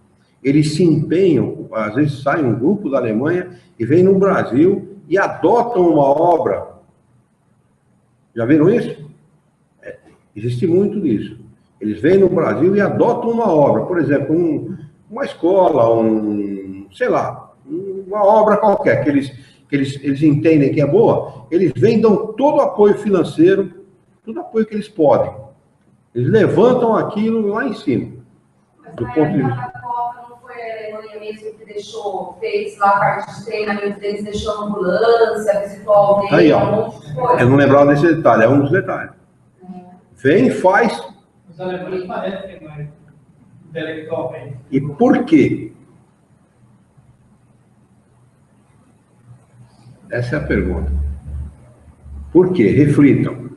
Eles se empenham, às vezes sai um grupo da Alemanha e vem no Brasil e adotam uma obra. Já viram isso? Existe muito disso. Eles vêm no Brasil e adotam uma obra. Por exemplo, uma escola, sei lá, uma obra qualquer, que eles entendem que é boa, eles vêm e dão todo o apoio financeiro, todo o apoio que eles podem. Eles levantam aquilo lá em cima. Mas do na ponto de época vista. da Copa não foi a Alemanha mesmo que fez lá a parte de treinamento deles, deixou ambulância, visitou alguém, Aí, ó. um monte de coisa. Eu não lembrava desse detalhe, é um dos detalhes. Vem, faz. Os alemães parecem mais intelectualmente. E por quê? Essa é a pergunta. Por quê? Reflitam.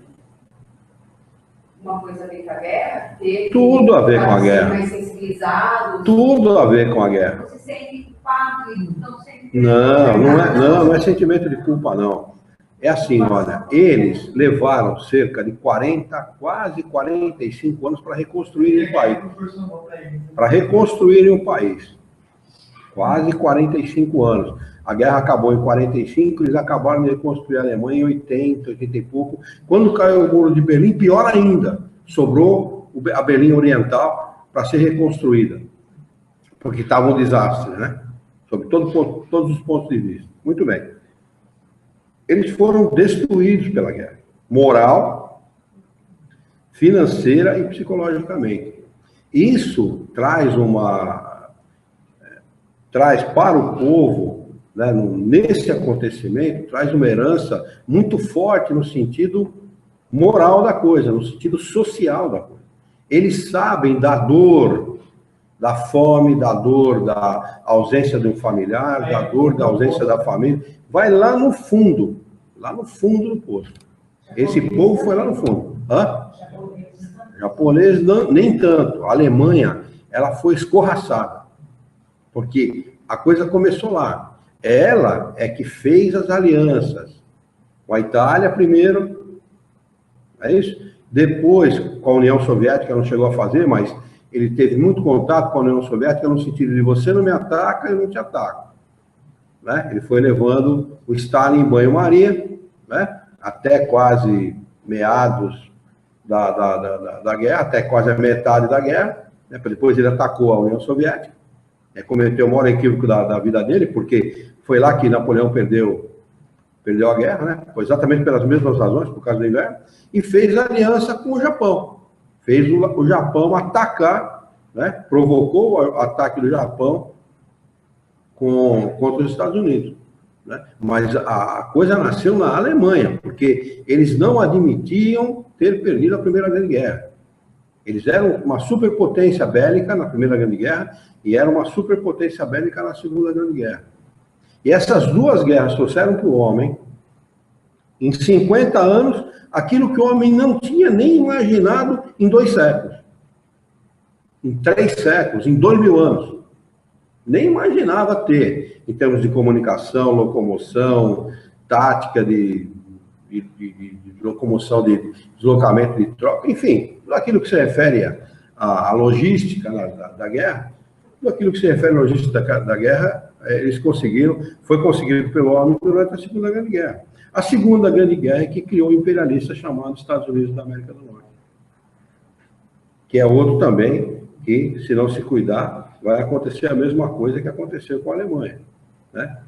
Uma coisa a ver com a guerra? Tudo a ver com a guerra. Mais sensibilizados. Tudo a ver com a guerra. Você se sente culpado e não sente. Não é sentimento de culpa, não. É assim, olha, eles levaram cerca de 40, quase 45 anos para reconstruírem o país. Para reconstruírem o país. Quase 45 anos. A guerra acabou em 45, eles acabaram de reconstruir a Alemanha em 80, 80 e pouco. Quando caiu o muro de Berlim, pior ainda, sobrou a Berlim Oriental para ser reconstruída. Porque estava um desastre, né? Sob todos os pontos de vista. Muito bem. Eles foram destruídos pela guerra. Moral, financeira e psicologicamente. Isso traz para o povo, né, nesse acontecimento, traz uma herança muito forte no sentido moral da coisa, no sentido social da coisa. Eles sabem da dor, da fome, da dor, da ausência de um familiar, da dor, da ausência da família. Vai lá no fundo do poço. Esse povo foi lá no fundo. Hã? Japonês não, nem tanto. A Alemanha, ela foi escorraçada. Porque a coisa começou lá. Ela é que fez as alianças. Com a Itália primeiro, é isso? Depois, com a União Soviética, não chegou a fazer, mas ele teve muito contato com a União Soviética no sentido de você não me ataca, eu não te ataco. Né? Ele foi levando o Stalin em banho-maria, né? Até quase meados da guerra, até quase a metade da guerra. Né? Depois ele atacou a União Soviética. Cometeu o maior equívoco da vida dele, porque foi lá que Napoleão perdeu a guerra, né? Foi exatamente pelas mesmas razões, por causa do inverno, e fez aliança com o Japão. Fez o Japão atacar, né? Provocou o ataque do Japão contra os Estados Unidos. Né? Mas a coisa nasceu na Alemanha, porque eles não admitiam ter perdido a Primeira Grande Guerra. Eles eram uma superpotência bélica na Primeira Grande Guerra e eram uma superpotência bélica na Segunda Grande Guerra. E essas duas guerras trouxeram para o homem, em 50 anos, aquilo que o homem não tinha nem imaginado em 2 séculos. Em 3 séculos, em 2000 anos. Nem imaginava ter, em termos de comunicação, locomoção, tática de locomoção, de deslocamento de tropa, enfim, tudo aquilo que se refere à logística da guerra, tudo aquilo que se refere à logística da guerra, foi conseguido pelo homem durante a Segunda Grande Guerra. A Segunda Grande Guerra é que criou o imperialista chamado Estados Unidos da América do Norte, que é outro também que, se não se cuidar, vai acontecer a mesma coisa que aconteceu com a Alemanha, né?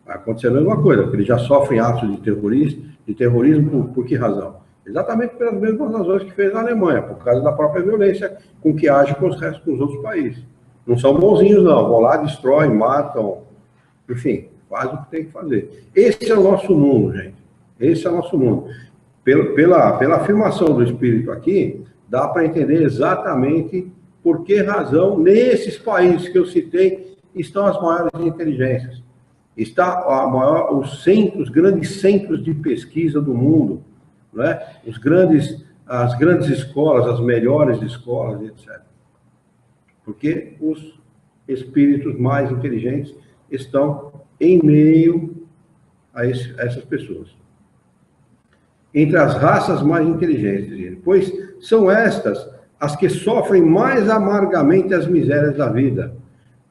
Vai acontecer a mesma coisa, porque eles já sofrem atos de terrorismo por que razão? Exatamente pelas mesmas razões que fez a Alemanha, por causa da própria violência com que age com os outros países. Não são bonzinhos, não. Vão lá, destroem, matam, enfim, faz o que tem que fazer. Esse é o nosso mundo, gente. Esse é o nosso mundo. Pela afirmação do Espírito aqui, dá para entender exatamente por que razão, nesses países que eu citei, estão as maiores inteligências. Os grandes centros de pesquisa do mundo, né? As grandes escolas, as melhores escolas, etc. Porque os espíritos mais inteligentes estão em meio a essas pessoas. Entre as raças mais inteligentes, pois são estas as que sofrem mais amargamente as misérias da vida,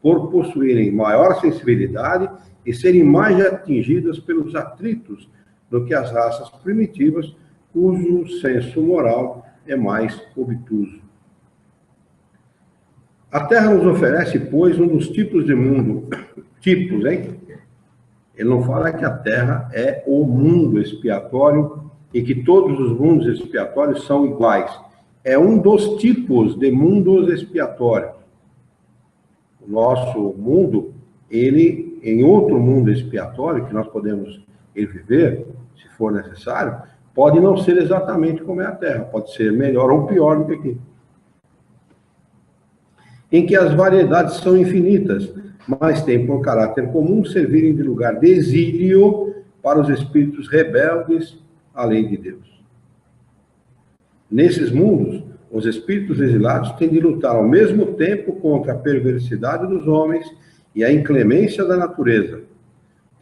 por possuírem maior sensibilidade e serem mais atingidas pelos atritos do que as raças primitivas, cujo senso moral é mais obtuso. A Terra nos oferece, pois, um dos tipos de mundo, hein? Ele não fala que a Terra é o mundo expiatório e que todos os mundos expiatórios são iguais. É um dos tipos de mundos expiatórios. O nosso mundo, ele, em outro mundo expiatório, que nós podemos viver, se for necessário, pode não ser exatamente como é a Terra, pode ser melhor ou pior do que aqui. Em que as variedades são infinitas, mas têm por caráter comum servirem de lugar de exílio para os espíritos rebeldes à lei de Deus. Nesses mundos, os espíritos exilados têm de lutar ao mesmo tempo contra a perversidade dos homens e a inclemência da natureza,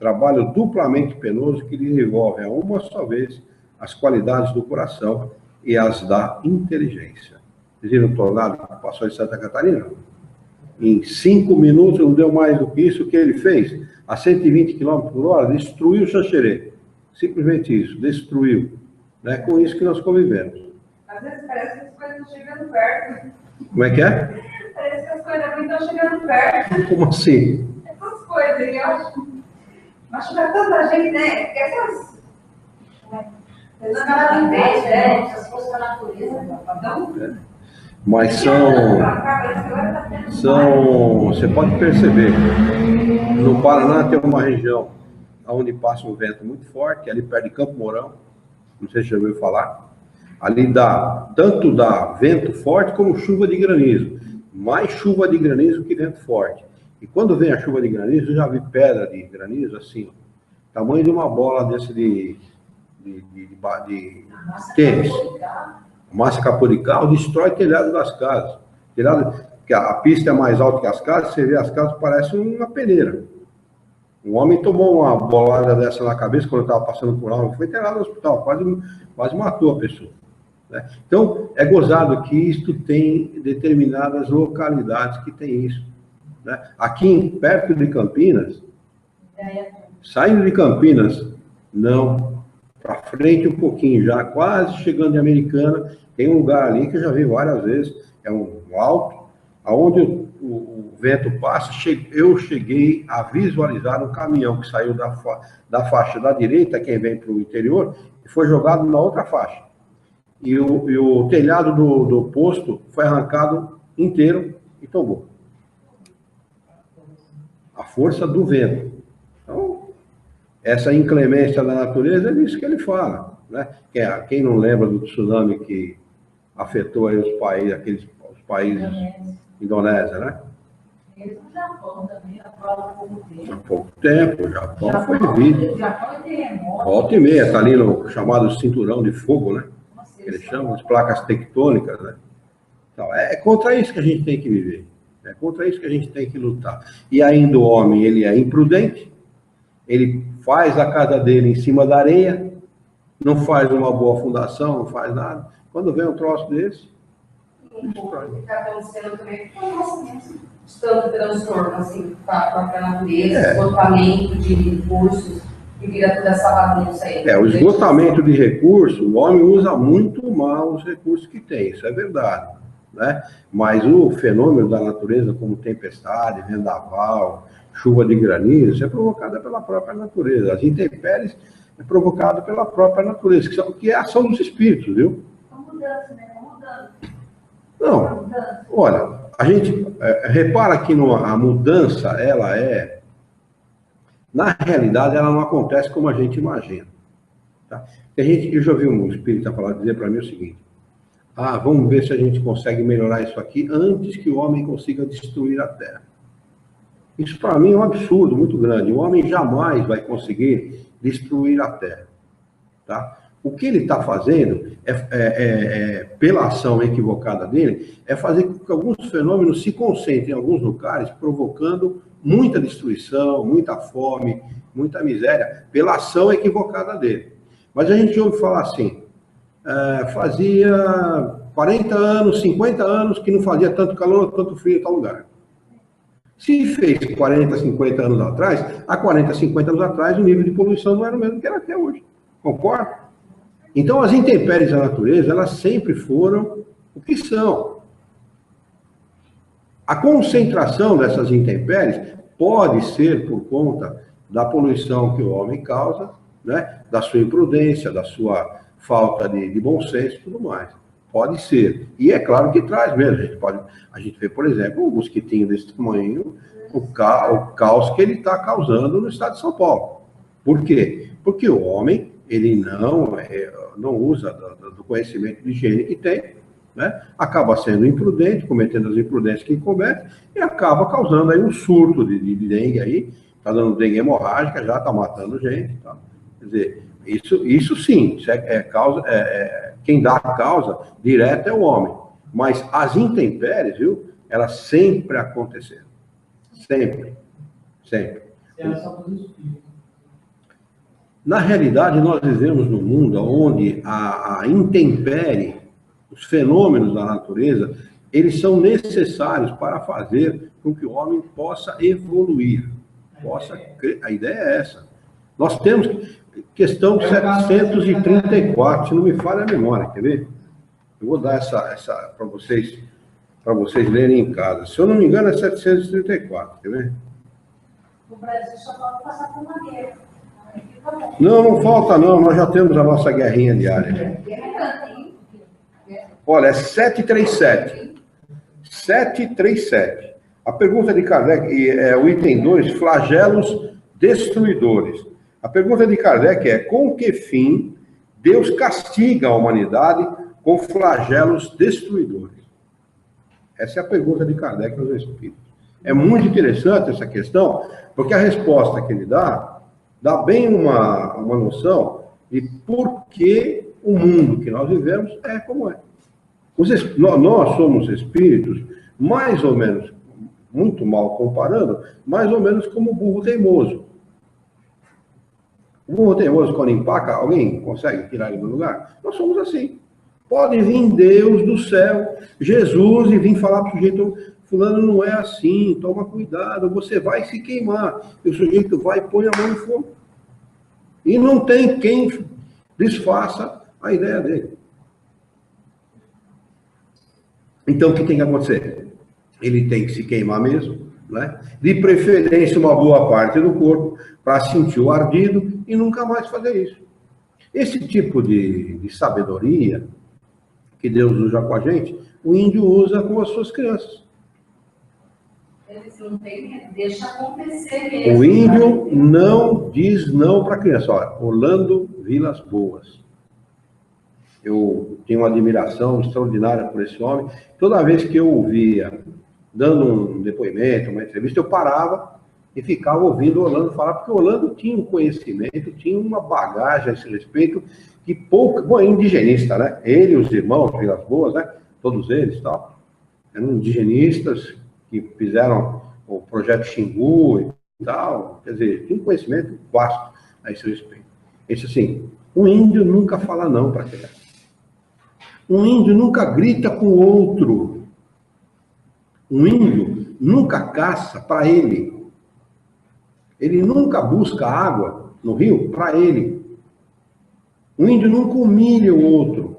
trabalho duplamente penoso que desenvolve a uma só vez as qualidades do coração e as da inteligência. Vocês viram o tornado que passou em Santa Catarina? Em 5 minutos, não deu mais do que isso, o que ele fez? A 120 km por hora, destruiu o Xanxerê. Simplesmente isso, destruiu. É com isso que nós convivemos. Às vezes parece que as coisas estão chegando perto. Como é que é? Parece que as coisas estão chegando perto. Como assim? Essas coisas, eu acho. Machuca tanta gente, né? Porque essas. Os caras vivem, né? Essas coisas da natureza. Então, Mas você pode perceber, no Paraná tem uma região onde passa um vento muito forte, ali perto de Campo Mourão, não sei se já ouviu falar, ali tanto dá vento forte como chuva de granizo, mais chuva de granizo que vento forte. E quando vem a chuva de granizo, eu já vi pedra de granizo assim, ó, tamanho de uma bola desse de tênis. Massa capô de carro destrói telhado das casas. Telhado, que a pista é mais alta que as casas, você vê as casas parecem uma peneira. Um homem tomou uma bolada dessa na cabeça quando estava passando por lá, foi internado no hospital, quase matou a pessoa. Né? Então, é gozado que isto tem determinadas localidades que tem isso. Né? Aqui, perto de Campinas, saindo de Campinas, não, para frente um pouquinho, já quase chegando em Americana, tem um lugar ali que eu já vi várias vezes, é um alto, aonde o vento passa, eu cheguei a visualizar um caminhão que saiu da faixa da direita, quem vem para o interior, e foi jogado na outra faixa. E o telhado do posto foi arrancado inteiro e tombou. A força do vento. Então, essa inclemência da natureza é disso que ele fala. Né? Quem não lembra do tsunami que afetou aí os países Indonésia, né? Eles no Japão também, há pouco tempo. Há pouco tempo, o Japão foi vídeo. O Japão é terremoto. Volta e meia, está ali no chamado cinturão de fogo, né? Que eles chamam, as placas tectônicas, né? Então, é contra isso que a gente tem que viver. É contra isso que a gente tem que lutar. E ainda o homem, ele é imprudente, ele faz a casa dele em cima da areia, não faz uma boa fundação, não faz nada. Quando vem um troço desse, o que está acontecendo também com o nosso tanto transtorno, assim, com a própria natureza, esgotamento de recursos, que vira toda essa bagunça aí. O esgotamento de recursos, o homem usa muito mal os recursos que tem, isso é verdade. Né? Mas o fenômeno da natureza, como tempestade, vendaval, chuva de granizo, isso é provocado pela própria natureza. As intempéries é provocado pela própria natureza, que é a ação dos espíritos, viu? Estão mudando, né? Estão mudando. Não, olha, a gente repara que a mudança, ela na realidade, ela não acontece como a gente imagina. Tá? Eu já ouvi um espírita dizer para mim o seguinte: vamos ver se a gente consegue melhorar isso aqui antes que o homem consiga destruir a Terra. Isso para mim é um absurdo muito grande. O homem jamais vai conseguir destruir a Terra. Tá? O que ele está fazendo, pela ação equivocada dele, é fazer com que alguns fenômenos se concentrem em alguns lugares, provocando muita destruição, muita fome, muita miséria, pela ação equivocada dele. Mas a gente ouve falar assim, fazia 40 anos, 50 anos que não fazia tanto calor, tanto frio em tal lugar. Se fez 40, 50 anos atrás, há 40, 50 anos atrás, o nível de poluição não era o mesmo que era até hoje. Concorda? Então, as intempéries da natureza, elas sempre foram o que são. A concentração dessas intempéries pode ser por conta da poluição que o homem causa, né? Da sua imprudência, da sua falta de bom senso e tudo mais. Pode ser. E é claro que traz mesmo. A gente vê, por exemplo, um mosquitinho desse tamanho, o caos que ele está causando no estado de São Paulo. Por quê? Porque o homem, ele não usa do conhecimento de higiene que tem, né? Acaba sendo imprudente, cometendo as imprudências que comete, e acaba causando aí um surto de dengue aí, está dando dengue hemorrágica, já está matando gente. Tá? Quer dizer, isso sim, quem dá a causa direta é o homem. Mas as intempéries, viu, elas sempre aconteceram. Sempre. Sempre. É a ação dos espíritos. Na realidade, nós vivemos num mundo onde a intempérie, os fenômenos da natureza, eles são necessários para fazer com que o homem possa evoluir. A ideia é essa. Nós temos questão 734, se não me falha a memória, quer ver? Eu vou dar essa para vocês lerem em casa. Se eu não me engano, é 734, quer ver? O Brasil só pode passar por uma guerra. Não falta não, nós já temos a nossa guerrinha diária. Olha, é 737. 737. A pergunta de Kardec, é o item 2, flagelos destruidores. A pergunta de Kardec é: com que fim Deus castiga a humanidade com flagelos destruidores? Essa é a pergunta de Kardec aos Espíritos. É muito interessante essa questão, porque a resposta que ele dá bem uma noção de por que o mundo que nós vivemos é como é. Nós somos espíritos, mais ou menos, muito mal comparando, mais ou menos como o burro teimoso. O burro teimoso, quando empaca, alguém consegue tirar ele do lugar? Nós somos assim. Pode vir Deus do céu, Jesus, e vir falar para o sujeito: fulano não é assim, toma cuidado, você vai se queimar. E o sujeito vai e põe a mão no fogo. E não tem quem desfaça a ideia dele. Então, o que tem que acontecer? Ele tem que se queimar mesmo, né? De preferência, uma boa parte do corpo, para sentir o ardido e nunca mais fazer isso. Esse tipo de sabedoria que Deus usa com a gente, o índio usa com as suas crianças. Eles não têm, deixa acontecer mesmo. O índio não diz não para a criança. Olha, Orlando Vilas Boas. Eu tenho uma admiração extraordinária por esse homem. Toda vez que eu ouvia dando um depoimento, uma entrevista, eu parava e ficava ouvindo o Orlando falar, porque o Orlando tinha um conhecimento, tinha uma bagagem a esse respeito, que pouco... Bom, indigenista, né? Ele e os irmãos Vilas Boas, né? Todos eles, tal. Eram indigenistas que fizeram o projeto Xingu e tal. Quer dizer, tinha um conhecimento vasto a esse respeito. Isso assim, um índio nunca fala não para a criança. Um índio nunca grita com o outro. Um índio nunca caça para ele. Ele nunca busca água no rio para ele. Um índio nunca humilha o outro.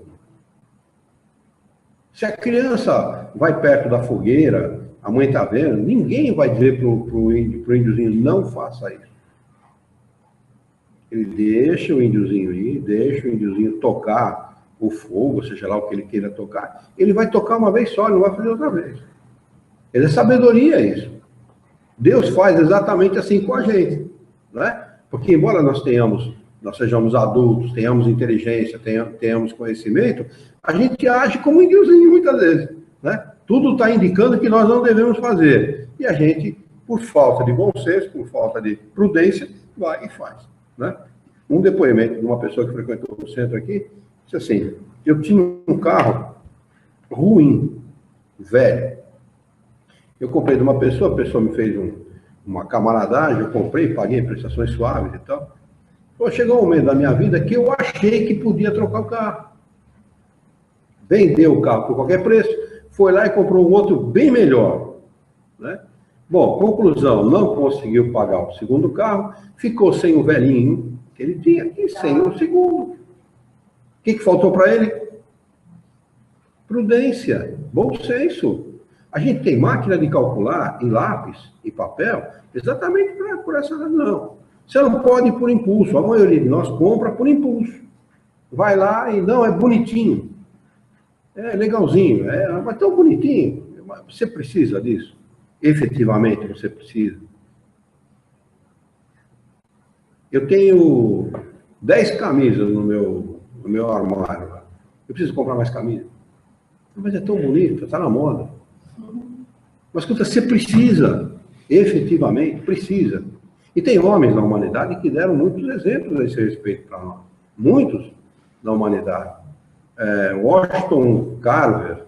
Se a criança vai perto da fogueira, a mãe está vendo, ninguém vai dizer para o índiozinho: não faça isso. Ele deixa o índiozinho ir, deixa o índiozinho tocar o fogo, seja lá o que ele queira tocar. Ele vai tocar uma vez só, ele não vai fazer outra vez. Ele é sabedoria isso. Deus faz exatamente assim com a gente, né? Porque embora nós sejamos adultos, tenhamos inteligência, tenhamos conhecimento, a gente age como índiozinho muitas vezes, né? Tudo está indicando que nós não devemos fazer. E a gente, por falta de bom senso, por falta de prudência, vai e faz, né? Um depoimento de uma pessoa que frequentou o centro aqui, disse assim: eu tinha um carro ruim, velho. Eu comprei de uma pessoa, a pessoa me fez uma camaradagem, eu comprei, paguei prestações suaves e tal. Pô, chegou um momento da minha vida que eu achei que podia trocar o carro. Vendeu o carro por qualquer preço, foi lá e comprou um outro bem melhor, né? Bom, conclusão, não conseguiu pagar o segundo carro, ficou sem o velhinho que ele tinha e sem o segundo. O que faltou para ele? Prudência, bom senso. A gente tem máquina de calcular em lápis e papel exatamente por essa razão. Você não pode ir por impulso. A maioria de nós compra por impulso. Vai lá e não, é bonitinho. É legalzinho, mas tão bonitinho. Você precisa disso? Efetivamente você precisa. Eu tenho 10 camisas no meu armário. Eu preciso comprar mais camisas. Mas é tão bonito, está na moda. Mas escuta, você precisa, efetivamente, precisa. E tem homens na humanidade que deram muitos exemplos a esse respeito para nós. Muitos na humanidade. Washington Carver,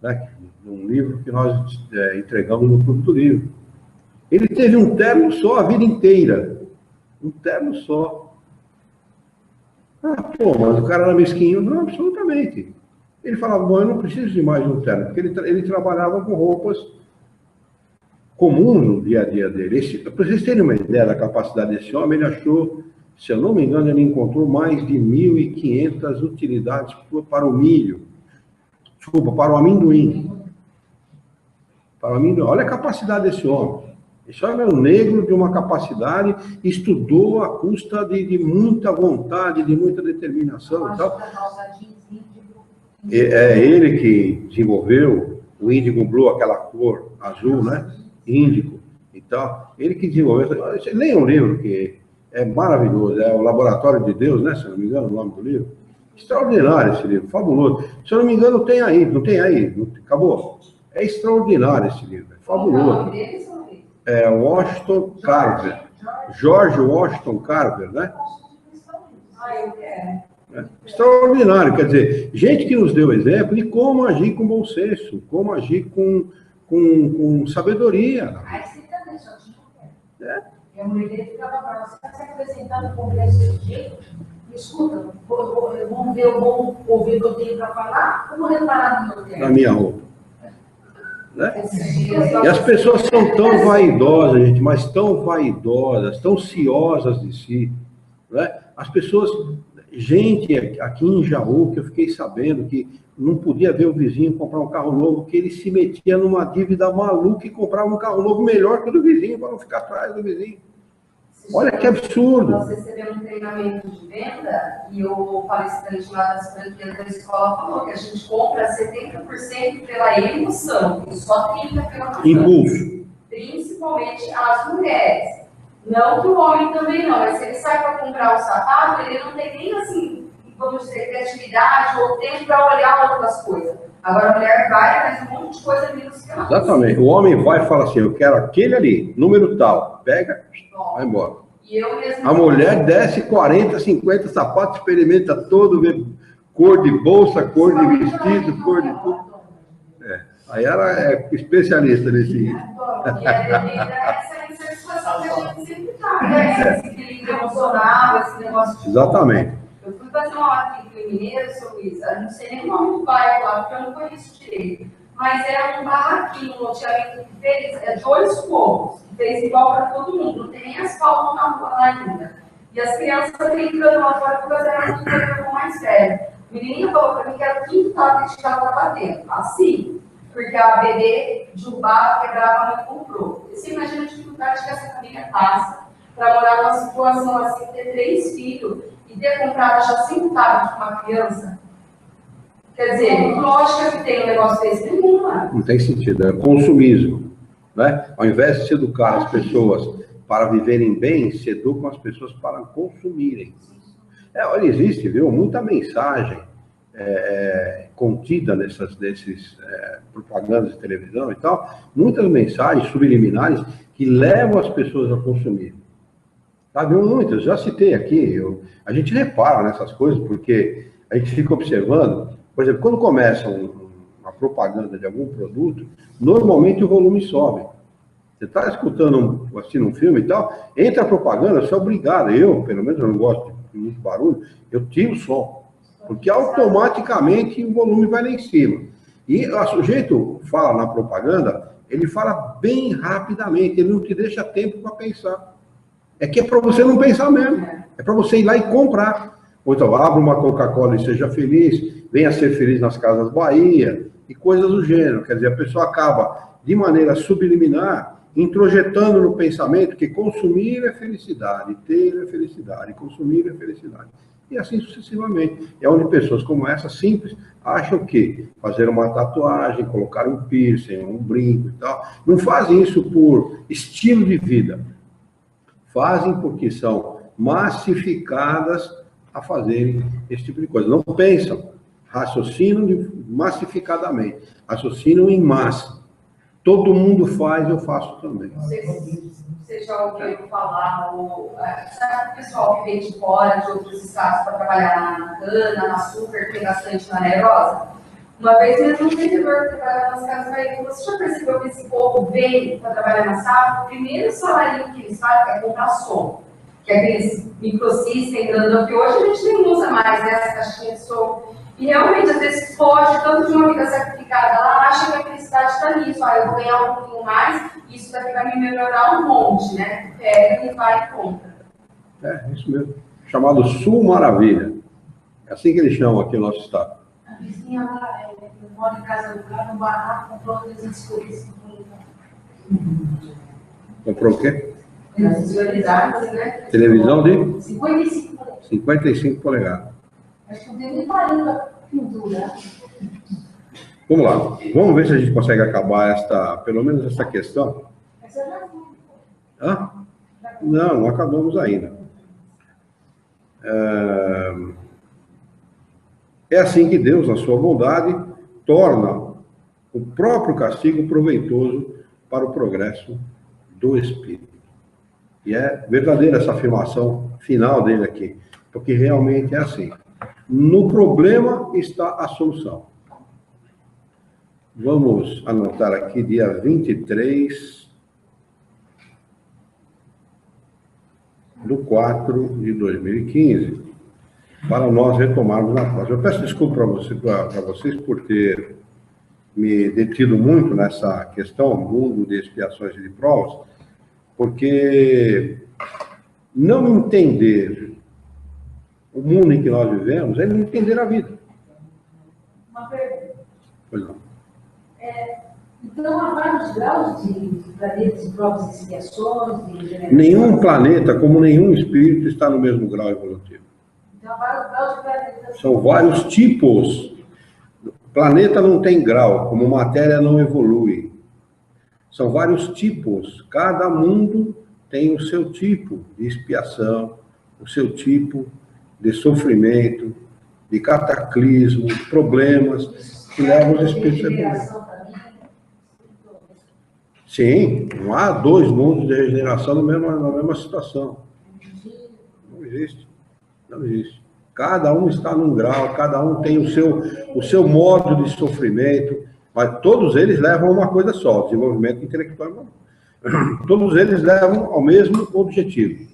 né, um livro que nós entregamos no Clube do Livro. Ele teve um terno só a vida inteira. Um terno só. Ah, pô, mas o cara era mesquinho? Não, absolutamente. Ele falava, bom, eu não preciso de mais um terno, porque ele trabalhava com roupas comuns no dia a dia dele. Para vocês terem uma ideia da capacidade desse homem, ele achou, se eu não me engano, ele encontrou mais de 1.500 utilidades para o milho. Desculpa, para o amendoim. Para o amendoim. Olha a capacidade desse homem. Esse homem é um negro de uma capacidade, estudou à custa de muita vontade, de muita determinação e tal. É ele que desenvolveu o índigo blue, aquela cor azul, né? Índico e tal. Ele que desenvolveu. Leia um livro que é maravilhoso, é o Laboratório de Deus, né? Se eu não me engano, o nome do livro. Extraordinário esse livro, fabuloso. Se eu não me engano, tem aí, não tem aí? Acabou? É extraordinário esse livro, é fabuloso. É Washington Carver. George Washington Carver, né? Extraordinário, quer dizer, gente que nos deu exemplo de como agir com bom senso, como agir com sabedoria. Aí você também só tinha um pé. E a mulher dele ficava para você está se apresentando no congresso desse jeito, escuta, vamos ver, eu vou ouvir o que eu tenho para falar, ou vou reparar no meu tempo? Na minha roupa. Né? E as pessoas são tão vaidosas, gente, mas tão vaidosas, tão ciosas de si. Né? As pessoas, gente aqui em Jaú, que eu fiquei sabendo que não podia ver o vizinho comprar um carro novo, que ele se metia numa dívida maluca e comprava um carro novo melhor que o do vizinho, para não ficar atrás do vizinho. Olha que absurdo. Nós recebemos um treinamento de venda e o palestrante lá das franquias da escola falou que a gente compra 70% pela emoção e só 30% pela razão. Impulso. Principalmente as mulheres. Não que o homem também não, mas se ele sai para comprar um sapato, ele não tem nem assim, vamos dizer, criatividade ou tempo para olhar outras coisas. Agora a mulher vai, faz um monte de coisa menos que ela. Exatamente. O homem vai e fala assim, eu quero aquele ali, número tal. Pega, vai embora. E eu mesmo. A mulher desce 40, 50 sapatos, experimenta todo, vê cor de bolsa, cor de vestido, cor de tudo. Aí ela é especialista nesse. E é devido a essa insatisfação que a gente sempre tá, né? Esse equilíbrio emocional, esse negócio de. Exatamente. Eu fui fazer uma matrícula em Mineiro, seu Luiz, eu não sei nem o nome do bairro lá, porque eu não conheço direito. Mas era um barraquinho, um loteamento que fez, 2 cômodos, que fez igual para todo mundo, não tem nem asfalto na rua lá ainda. E as crianças brincando lá fora, porque eram tudo irmão mais velho. O menininho falou para mim que era o quinto tablet que ela estava batendo, assim, porque a bebê derrubava, quebrava, não comprou. E você imagina a dificuldade que essa família passa para morar numa situação assim, ter 3 filhos e ter comprado já 5 tablets para uma criança. Quer dizer, que lógica que tem um negócio desse? Nenhuma. Não tem sentido, é consumismo. Né? Ao invés de se educar as pessoas para viverem bem, se educam as pessoas para consumirem. Olha, existe, viu, muita mensagem contida desses propagandas de televisão e tal, muitas mensagens subliminares que levam as pessoas a consumir. Tá, viu, muitas, já citei aqui, a gente repara nessas coisas porque a gente fica observando. Por exemplo, quando começa uma propaganda de algum produto, normalmente o volume sobe. Você está escutando, assistindo um filme e tal, entra a propaganda, você é obrigado. Eu, pelo menos, eu não gosto de muito barulho, eu tiro o som. Porque automaticamente o volume vai lá em cima. E o sujeito fala na propaganda, ele fala bem rapidamente, ele não te deixa tempo para pensar. É que é para você não pensar mesmo. É para você ir lá e comprar. Ou então, abra uma Coca-Cola e seja feliz, venha ser feliz nas Casas Bahia, e coisas do gênero. Quer dizer, a pessoa acaba, de maneira subliminar, introjetando no pensamento que consumir é felicidade, ter é felicidade, consumir é felicidade. E assim sucessivamente. É onde pessoas como essa, simples, acham que fazer uma tatuagem, colocar um piercing, um brinco e tal, não fazem isso por estilo de vida. Fazem porque são massificadas a fazerem esse tipo de coisa. Não pensam, raciocinam massificadamente, raciocinam em massa. Todo mundo faz, eu faço também. Você já ouviu falar, sabe o pessoal que vem de fora, de outros estados, para trabalhar na cana, na açúcar, que tem bastante na Nerosa? Uma vez mesmo um vendedor que trabalhava nas casas vai dizer, você já percebeu que esse povo vem para trabalhar na safra? O primeiro salário que eles fazem é comprar som. que é aqueles microsystem grandão que hoje a gente nem usa mais, né? As caixinhas de som. E realmente, às vezes, foge tanto de uma vida sacrificada, ela acha que a felicidade está nisso, eu vou ganhar um pouquinho mais, isso daqui vai me melhorar um monte, né? Pega e vai e compra. É, isso mesmo. Chamado Sul Maravilha. É assim que eles chamam aqui no nosso estado. A vizinha lá, eu moro em casa do cara, no barraco, comprou 345 televisão. Comprou o quê? Visualizadas, né? Televisão de 55 polegadas. 55 polegadas. Acho que não tem nem 40 pintura. Vamos lá. Vamos ver se a gente consegue acabar pelo menos essa questão. Essa já foi. Hã? Não acabamos ainda. É assim que Deus, na sua bondade, torna o próprio castigo proveitoso para o progresso do espírito. E é verdadeira essa afirmação final dele aqui, porque realmente é assim. No problema está a solução. Vamos anotar aqui dia 23/4/2015, para nós retomarmos na próxima. Eu peço desculpa para vocês por ter me detido muito nessa questão, mundo de expiações e de provas, porque não entender o mundo em que nós vivemos é não entender a vida. Uma pergunta. Pois não. Então, há vários graus de planetas, de provas e expiações, de generação. Nenhum planeta, como nenhum espírito, está no mesmo grau evolutivo. Então, há vários graus de planetas. São vários tipos. Planeta não tem grau, como matéria não evolui. São vários tipos. Cada mundo tem o seu tipo de expiação, o seu tipo de sofrimento, de cataclismo, de problemas que levam os espíritos a evoluir. Sim, não há dois mundos de regeneração na mesma situação. Não existe. Não existe. Cada um está num grau, cada um tem o seu modo de sofrimento, mas todos eles levam a uma coisa só, desenvolvimento intelectual. Todos eles levam ao mesmo objetivo.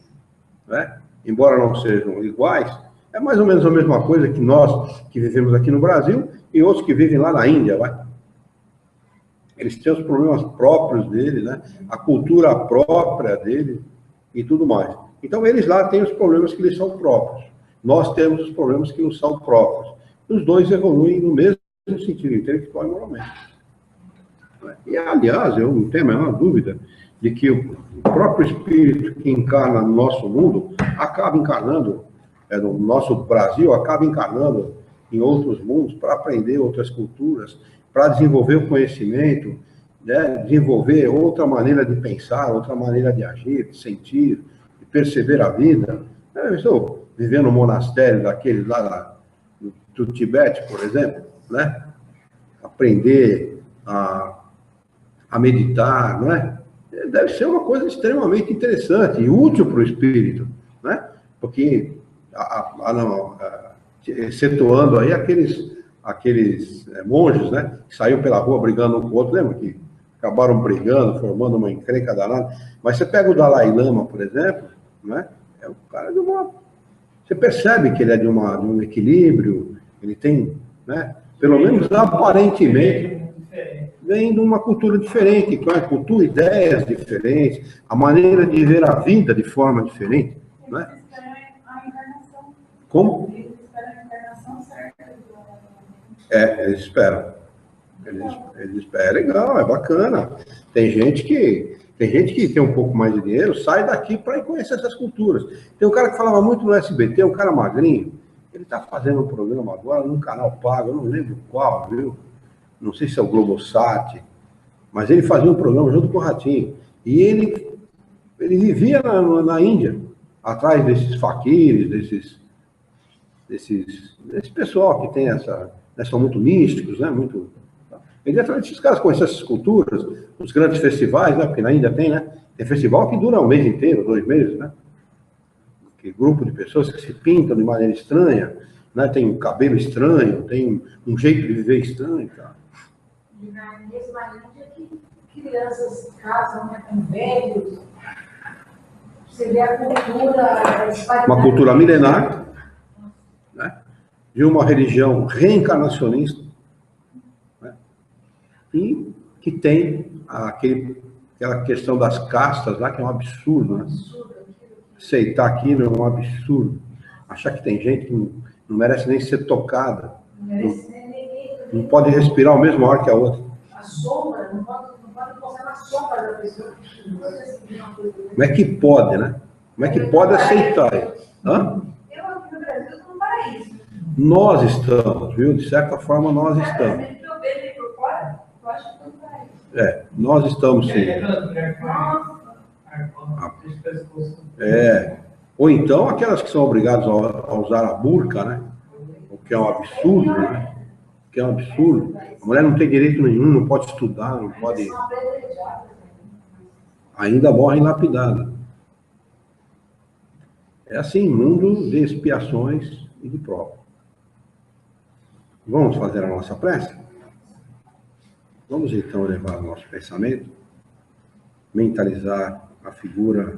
Né? Embora não sejam iguais, é mais ou menos a mesma coisa que nós que vivemos aqui no Brasil e outros que vivem lá na Índia. Vai? Eles têm os problemas próprios deles, né? A cultura própria deles e tudo mais. Então, eles lá têm os problemas que lhes são próprios. Nós temos os problemas que nos são próprios. Os dois evoluem no mesmo sentido, intelectual e moralmente. E, aliás, eu não tenho a menor dúvida de que o próprio espírito que encarna no nosso mundo acaba encarnando, no nosso Brasil, acaba encarnando em outros mundos para aprender outras culturas, para desenvolver o conhecimento, né? Desenvolver outra maneira de pensar, outra maneira de agir, de sentir, de perceber a vida. Eu estou vivendo no monastério daqueles lá do Tibete, por exemplo, né? Aprender a meditar, não é? Deve ser uma coisa extremamente interessante e útil para o espírito, né? Porque, excetuando aí aqueles monges, né, que saíram pela rua brigando um com o outro, lembra que acabaram brigando, formando uma encrenca danada. Mas você pega o Dalai Lama, por exemplo, né, é um cara de uma... Você percebe que ele é de um equilíbrio, ele tem, né, pelo menos aparentemente, vem de uma cultura diferente, cultura, ideias diferentes, a maneira de ver a vida de forma diferente, né? Como? Eles esperam. Eles esperam, é legal, é bacana. Tem gente que tem um pouco mais de dinheiro, sai daqui para ir conhecer essas culturas. Tem um cara que falava muito no SBT, um cara magrinho, ele está fazendo um programa agora num canal pago, eu não lembro qual, viu? Não sei se é o Globosat, mas ele fazia um programa junto com o Ratinho. E ele vivia na Índia, atrás desses faquires, desse pessoal que tem são muito místicos, né? Muito... Ele atrás desses caras conhecer essas culturas, os grandes festivais, né? Porque na Índia tem, né? Tem festival que dura um mês inteiro, 2 meses, né? Que grupo de pessoas que se pintam de maneira estranha, né? Tem um cabelo estranho, tem um jeito de viver estranho, cara. E na mesma Índia que crianças casam, né, com velhos, Você vê a cultura... Uma cultura milenar, né? De uma religião reencarnacionista, né? E que tem aquela questão das castas lá, que é um absurdo, né? Aceitar aquilo é um absurdo. Achar que tem gente que não merece nem ser tocada. Não pode respirar ao mesmo ar que a outra. A sombra, não pode postar na sombra da pessoa. Como é que pode, né? Como é que pode aceitar? Hã? Eu aqui no Brasil estou no paraíso. Nós estamos, viu? De certa forma, nós estamos. Mas eu vejo aí por fora, eu acho que estou no paraíso. Nós estamos sim. Ou então aquelas que são obrigadas a usar a burca, né? O que é um absurdo, né? O que é um absurdo. A mulher não tem direito nenhum, não pode estudar, não pode... Ainda morre lapidada. É assim, mundo de expiações e de provas. Vamos fazer a nossa prece? Vamos então levar o nosso pensamento, mentalizar a figura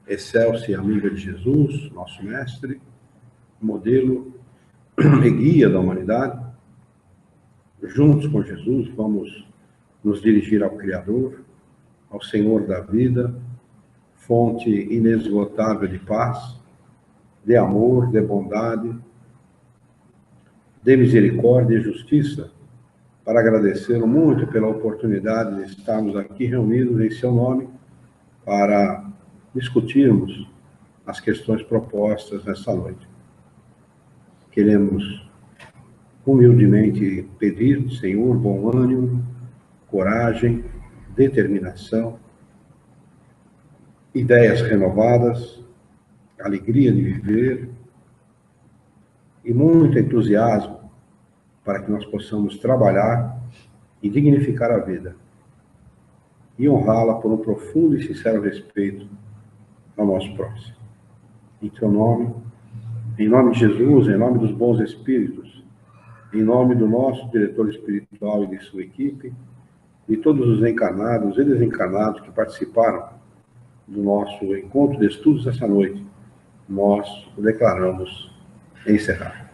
excelsa e amiga de Jesus, nosso mestre, modelo e guia da humanidade. Juntos com Jesus, vamos nos dirigir ao Criador, ao Senhor da vida, fonte inesgotável de paz, de amor, de bondade, de misericórdia e justiça, para agradecê-lo muito pela oportunidade de estarmos aqui reunidos em seu nome para discutirmos as questões propostas nesta noite. Queremos humildemente pedir, Senhor, bom ânimo, coragem, determinação, ideias renovadas, alegria de viver e muito entusiasmo para que nós possamos trabalhar e dignificar a vida e honrá-la por um profundo e sincero respeito ao nosso próximo. Em teu nome, em nome de Jesus, em nome dos bons espíritos, em nome do nosso diretor espiritual e de sua equipe, e todos os encarnados e desencarnados que participaram do nosso encontro de estudos essa noite, nós o declaramos encerrado.